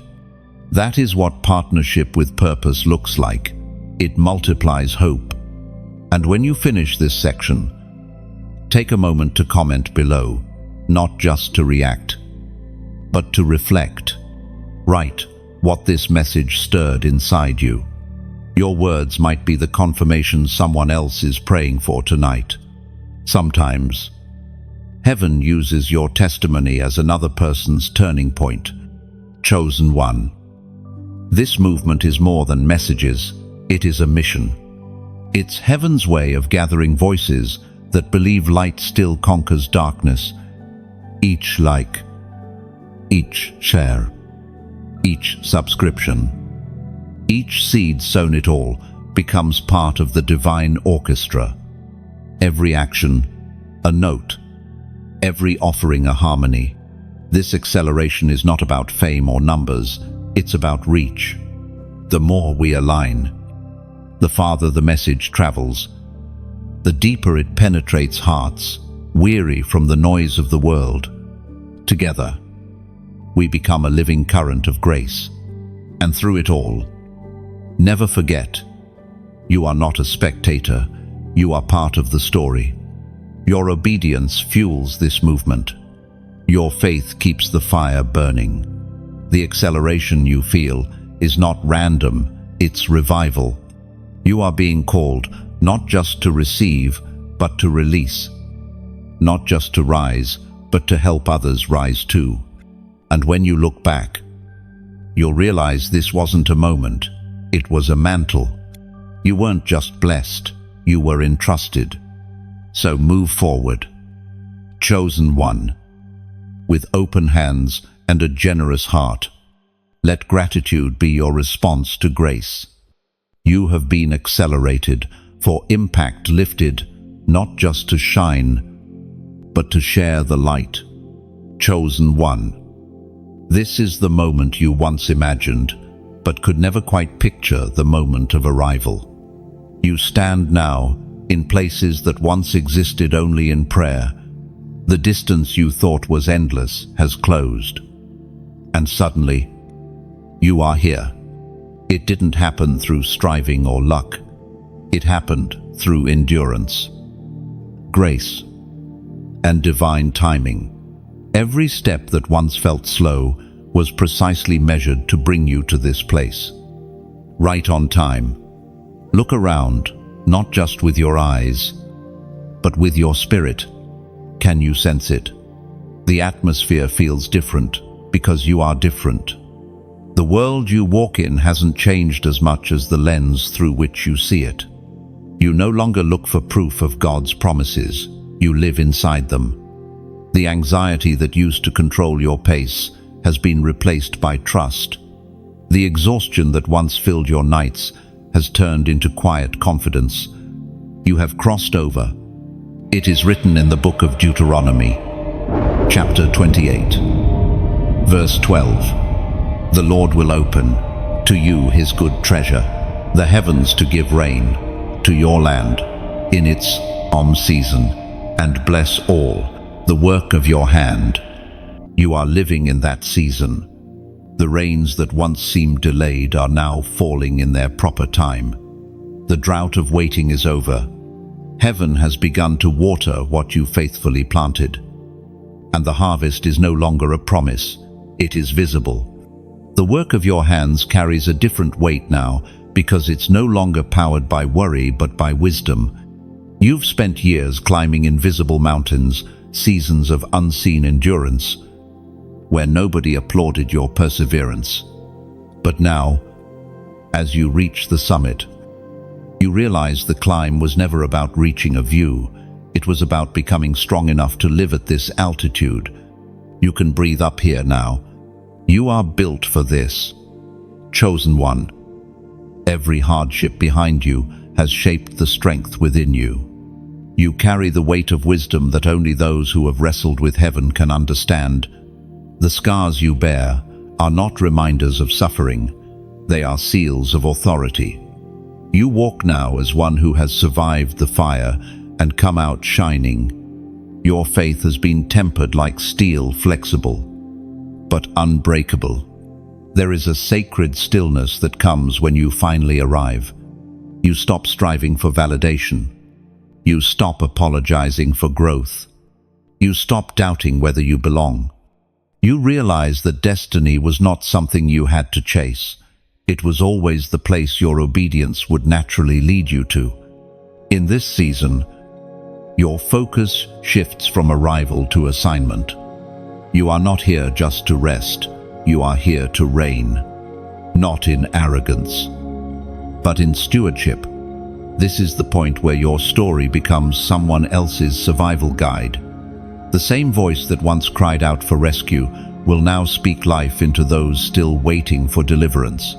That is what partnership with purpose looks like. It multiplies hope. And when you finish this section, take a moment to comment below, not just to react, but to reflect. Write what this message stirred inside you. Your words might be the confirmation someone else is praying for tonight. Sometimes, heaven uses your testimony as another person's turning point. Chosen one. This movement is more than messages, it is a mission. It's heaven's way of gathering voices that believe light still conquers darkness. Each like, each share, each subscription, each seed sown it all becomes part of the divine orchestra. Every action, a note. Every offering, a harmony. This acceleration is not about fame or numbers, it's about reach. The more we align, the farther the message travels, the deeper it penetrates hearts, weary from the noise of the world. Together, we become a living current of grace. And through it all, never forget, you are not a spectator, you are part of the story. Your obedience fuels this movement. Your faith keeps the fire burning. The acceleration you feel is not random, it's revival. You are being called not just to receive, but to release. Not just to rise, but to help others rise too. And when you look back, you'll realize this wasn't a moment, it was a mantle. You weren't just blessed, you were entrusted. So move forward. Chosen one. With open hands and a generous heart. Let gratitude be your response to grace. You have been accelerated, for impact lifted, not just to shine, but to share the light. Chosen one. This is the moment you once imagined, but could never quite picture the moment of arrival. You stand now in places that once existed only in prayer. The distance you thought was endless has closed. And suddenly, you are here. It didn't happen through striving or luck. It happened through endurance, grace, and divine timing. Every step that once felt slow was precisely measured to bring you to this place. Right on time. Look around, not just with your eyes, but with your spirit. Can you sense it? The atmosphere feels different because you are different. The world you walk in hasn't changed as much as the lens through which you see it. You no longer look for proof of God's promises, you live inside them. The anxiety that used to control your pace has been replaced by trust. The exhaustion that once filled your nights has turned into quiet confidence. You have crossed over. It is written in the book of Deuteronomy, chapter 28, verse 12. The Lord will open to you his good treasure, the heavens to give rain to your land in its season, and bless all the work of your hand. You are living in that season. The rains that once seemed delayed are now falling in their proper time. The drought of waiting is over. Heaven has begun to water what you faithfully planted. And the harvest is no longer a promise, it is visible. The work of your hands carries a different weight now because it's no longer powered by worry but by wisdom. You've spent years climbing invisible mountains, seasons of unseen endurance, where nobody applauded your perseverance. But now, as you reach the summit, you realize the climb was never about reaching a view. It was about becoming strong enough to live at this altitude. You can breathe up here now. You are built for this. Chosen one. Every hardship behind you has shaped the strength within you. You carry the weight of wisdom that only those who have wrestled with heaven can understand. The scars you bear are not reminders of suffering. They are seals of authority. You walk now as one who has survived the fire and come out shining. Your faith has been tempered like steel, flexible, but unbreakable. There is a sacred stillness that comes when you finally arrive. You stop striving for validation. You stop apologizing for growth. You stop doubting whether you belong. You realize that destiny was not something you had to chase. It was always the place your obedience would naturally lead you to. In this season, your focus shifts from arrival to assignment. You are not here just to rest. You are here to reign, not in arrogance, but in stewardship. This is the point where your story becomes someone else's survival guide. The same voice that once cried out for rescue will now speak life into those still waiting for deliverance.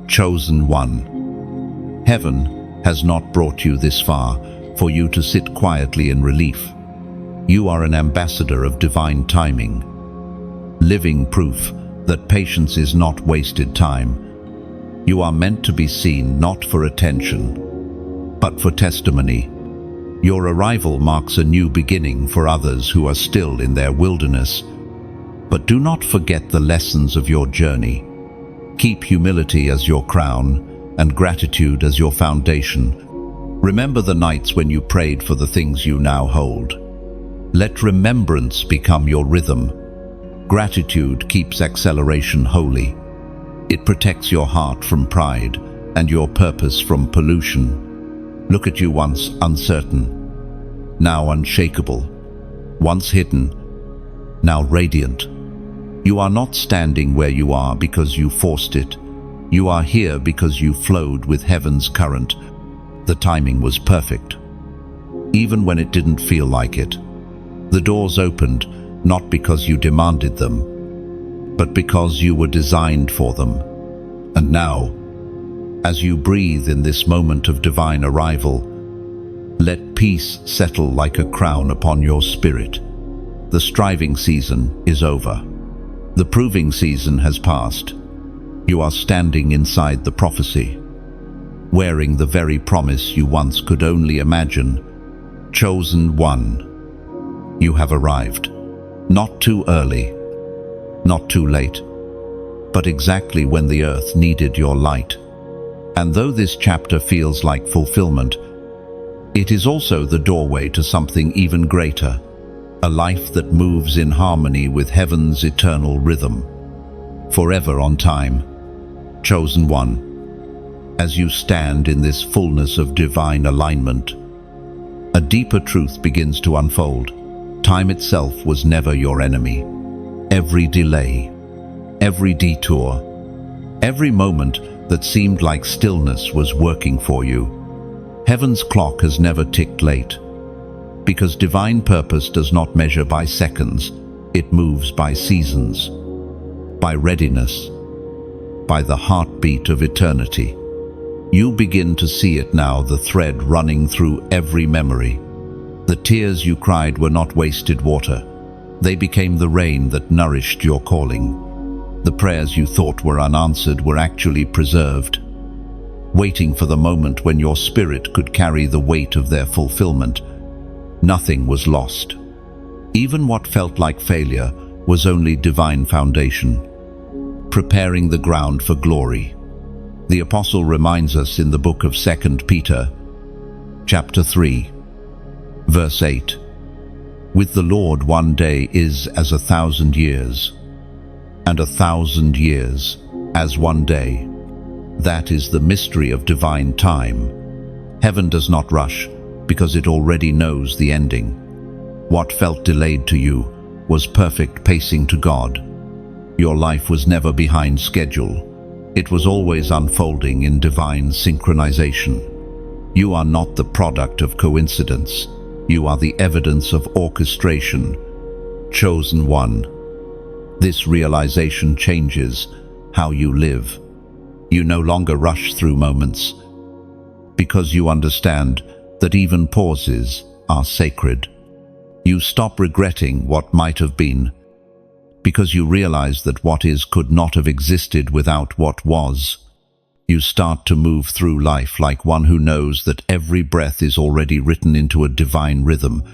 Chosen one. Heaven has not brought you this far for you to sit quietly in relief. You are an ambassador of divine timing, living proof that patience is not wasted time. You are meant to be seen not for attention, but for testimony. Your arrival marks a new beginning for others who are still in their wilderness. But do not forget the lessons of your journey. Keep humility as your crown and gratitude as your foundation. Remember the nights when you prayed for the things you now hold. Let remembrance become your rhythm. Gratitude keeps acceleration holy. It protects your heart from pride and your purpose from pollution. Look at you, once uncertain, now unshakable, once hidden, now radiant. You are not standing where you are because you forced it. You are here because you flowed with heaven's current. The timing was perfect, even when it didn't feel like it. The doors opened, not because you demanded them, but because you were designed for them. And now, as you breathe in this moment of divine arrival, let peace settle like a crown upon your spirit. The striving season is over. The proving season has passed. You are standing inside the prophecy, wearing the very promise you once could only imagine. Chosen one, you have arrived. Not too early, not too late, but exactly when the earth needed your light. And though this chapter feels like fulfillment, it is also the doorway to something even greater, a life that moves in harmony with heaven's eternal rhythm, forever on time. Chosen one, as you stand in this fullness of divine alignment, a deeper truth begins to unfold. Time itself was never your enemy. Every delay, every detour, every moment that seemed like stillness was working for you. Heaven's clock has never ticked late, because divine purpose does not measure by seconds, it moves by seasons, by readiness, by the heartbeat of eternity. You begin to see it now, the thread running through every memory. The tears you cried were not wasted water. They became the rain that nourished your calling. The prayers you thought were unanswered were actually preserved, waiting for the moment when your spirit could carry the weight of their fulfillment. Nothing was lost. Even what felt like failure was only divine foundation, preparing the ground for glory. The apostle reminds us in the book of 2 Peter, chapter 3, verse 8, "With the Lord 1 day is as 1,000 years, and 1,000 years as 1 day." That is the mystery of divine time. Heaven does not rush because it already knows the ending. What felt delayed to you was perfect pacing to God. Your life was never behind schedule. It was always unfolding in divine synchronization. You are not the product of coincidence. You are the evidence of orchestration. Chosen one. This realization changes how you live. You no longer rush through moments, because you understand that even pauses are sacred. You stop regretting what might have been, because you realize that what is could not have existed without what was. You start to move through life like one who knows that every breath is already written into a divine rhythm.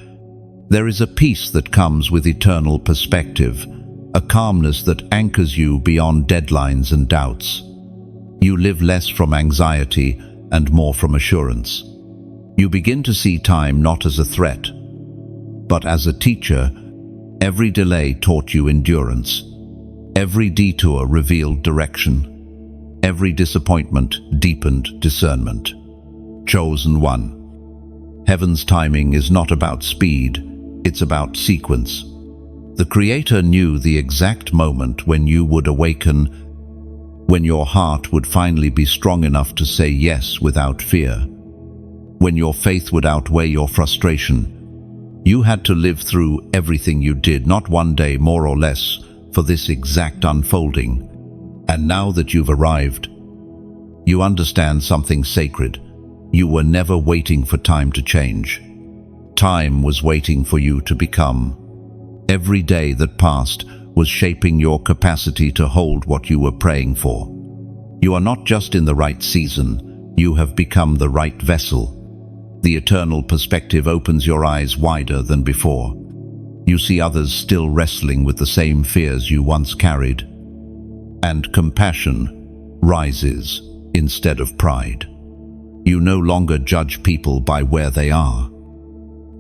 There is a peace that comes with eternal perspective, a calmness that anchors you beyond deadlines and doubts. You live less from anxiety and more from assurance. You begin to see time not as a threat, but as a teacher. Every delay taught you endurance. Every detour revealed direction. Every disappointment deepened discernment. Chosen one. Heaven's timing is not about speed, it's about sequence. The Creator knew the exact moment when you would awaken, when your heart would finally be strong enough to say yes without fear, when your faith would outweigh your frustration. You had to live through everything you did, not one day more or less, for this exact unfolding. And now that you've arrived, you understand something sacred. You were never waiting for time to change. Time was waiting for you to become. Every day that passed was shaping your capacity to hold what you were praying for. You are not just in the right season, you have become the right vessel. The eternal perspective opens your eyes wider than before. You see others still wrestling with the same fears you once carried. And compassion rises instead of pride. You no longer judge people by where they are,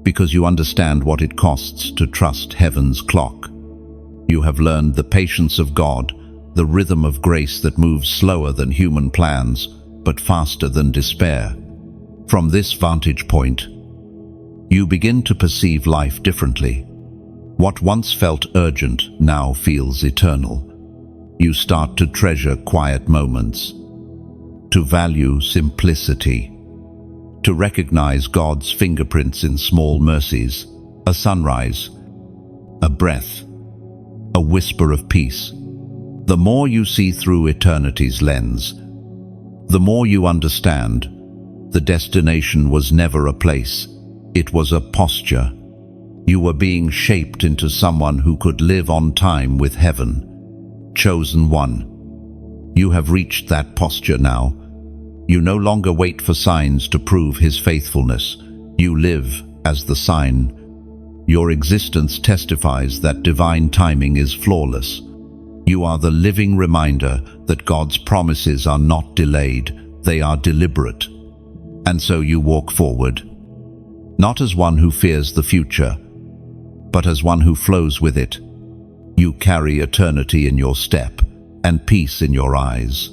because you understand what it costs to trust heaven's clock. You have learned the patience of God, the rhythm of grace that moves slower than human plans, but faster than despair. From this vantage point, you begin to perceive life differently. What once felt urgent now feels eternal. You start to treasure quiet moments, to value simplicity, to recognize God's fingerprints in small mercies, a sunrise, a breath, a whisper of peace. The more you see through eternity's lens, the more you understand the destination was never a place, it was a posture. You were being shaped into someone who could live on time with heaven. Chosen one. You have reached that posture now. You no longer wait for signs to prove His faithfulness. You live as the sign. Your existence testifies that divine timing is flawless. You are the living reminder that God's promises are not delayed, they are deliberate. And so you walk forward, not as one who fears the future, but as one who flows with it. You carry eternity in your step and peace in your eyes.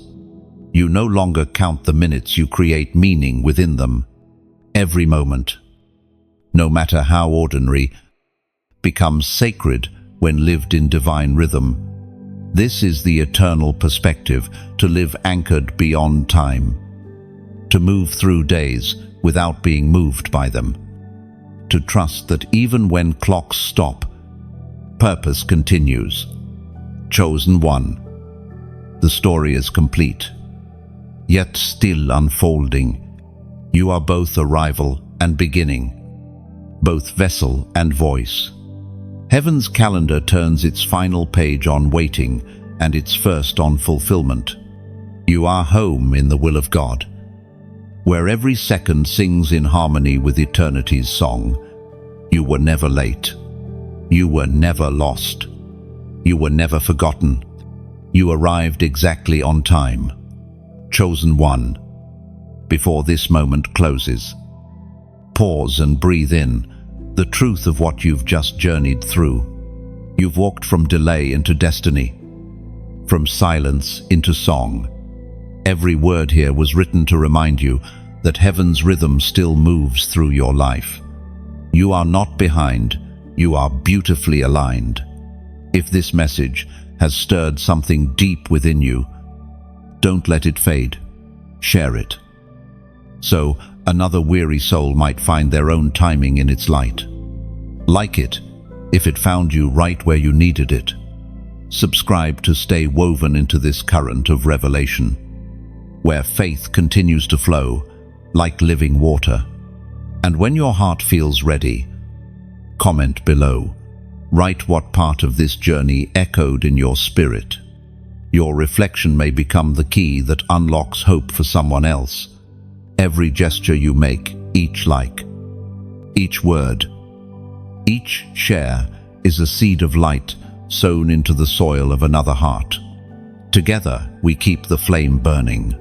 You no longer count the minutes, you create meaning within them. Every moment, no matter how ordinary, becomes sacred when lived in divine rhythm. This is the eternal perspective, to live anchored beyond time, to move through days without being moved by them, to trust that even when clocks stop, purpose continues. Chosen one. The story is complete, yet still unfolding. You are both arrival and beginning, both vessel and voice. Heaven's calendar turns its final page on waiting and its first on fulfillment. You are home in the will of God, where every second sings in harmony with eternity's song. You were never late. You were never lost. You were never forgotten. You arrived exactly on time. Chosen one. Before this moment closes, pause and breathe in the truth of what you've just journeyed through. You've walked from delay into destiny, from silence into song. Every word here was written to remind you that heaven's rhythm still moves through your life. You are not behind, you are beautifully aligned. If this message has stirred something deep within you, don't let it fade. Share it, so another weary soul might find their own timing in its light. Like it if it found you right where you needed it. Subscribe to stay woven into this current of revelation, where faith continues to flow like living water. And when your heart feels ready, comment below. Write what part of this journey echoed in your spirit. Your reflection may become the key that unlocks hope for someone else. Every gesture you make, each like, each word, each share is a seed of light sown into the soil of another heart. Together, we keep the flame burning.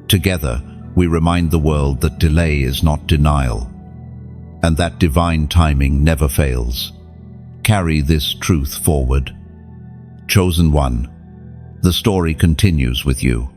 Together, we remind the world that delay is not denial, and that divine timing never fails. Carry this truth forward. Chosen one, the story continues with you.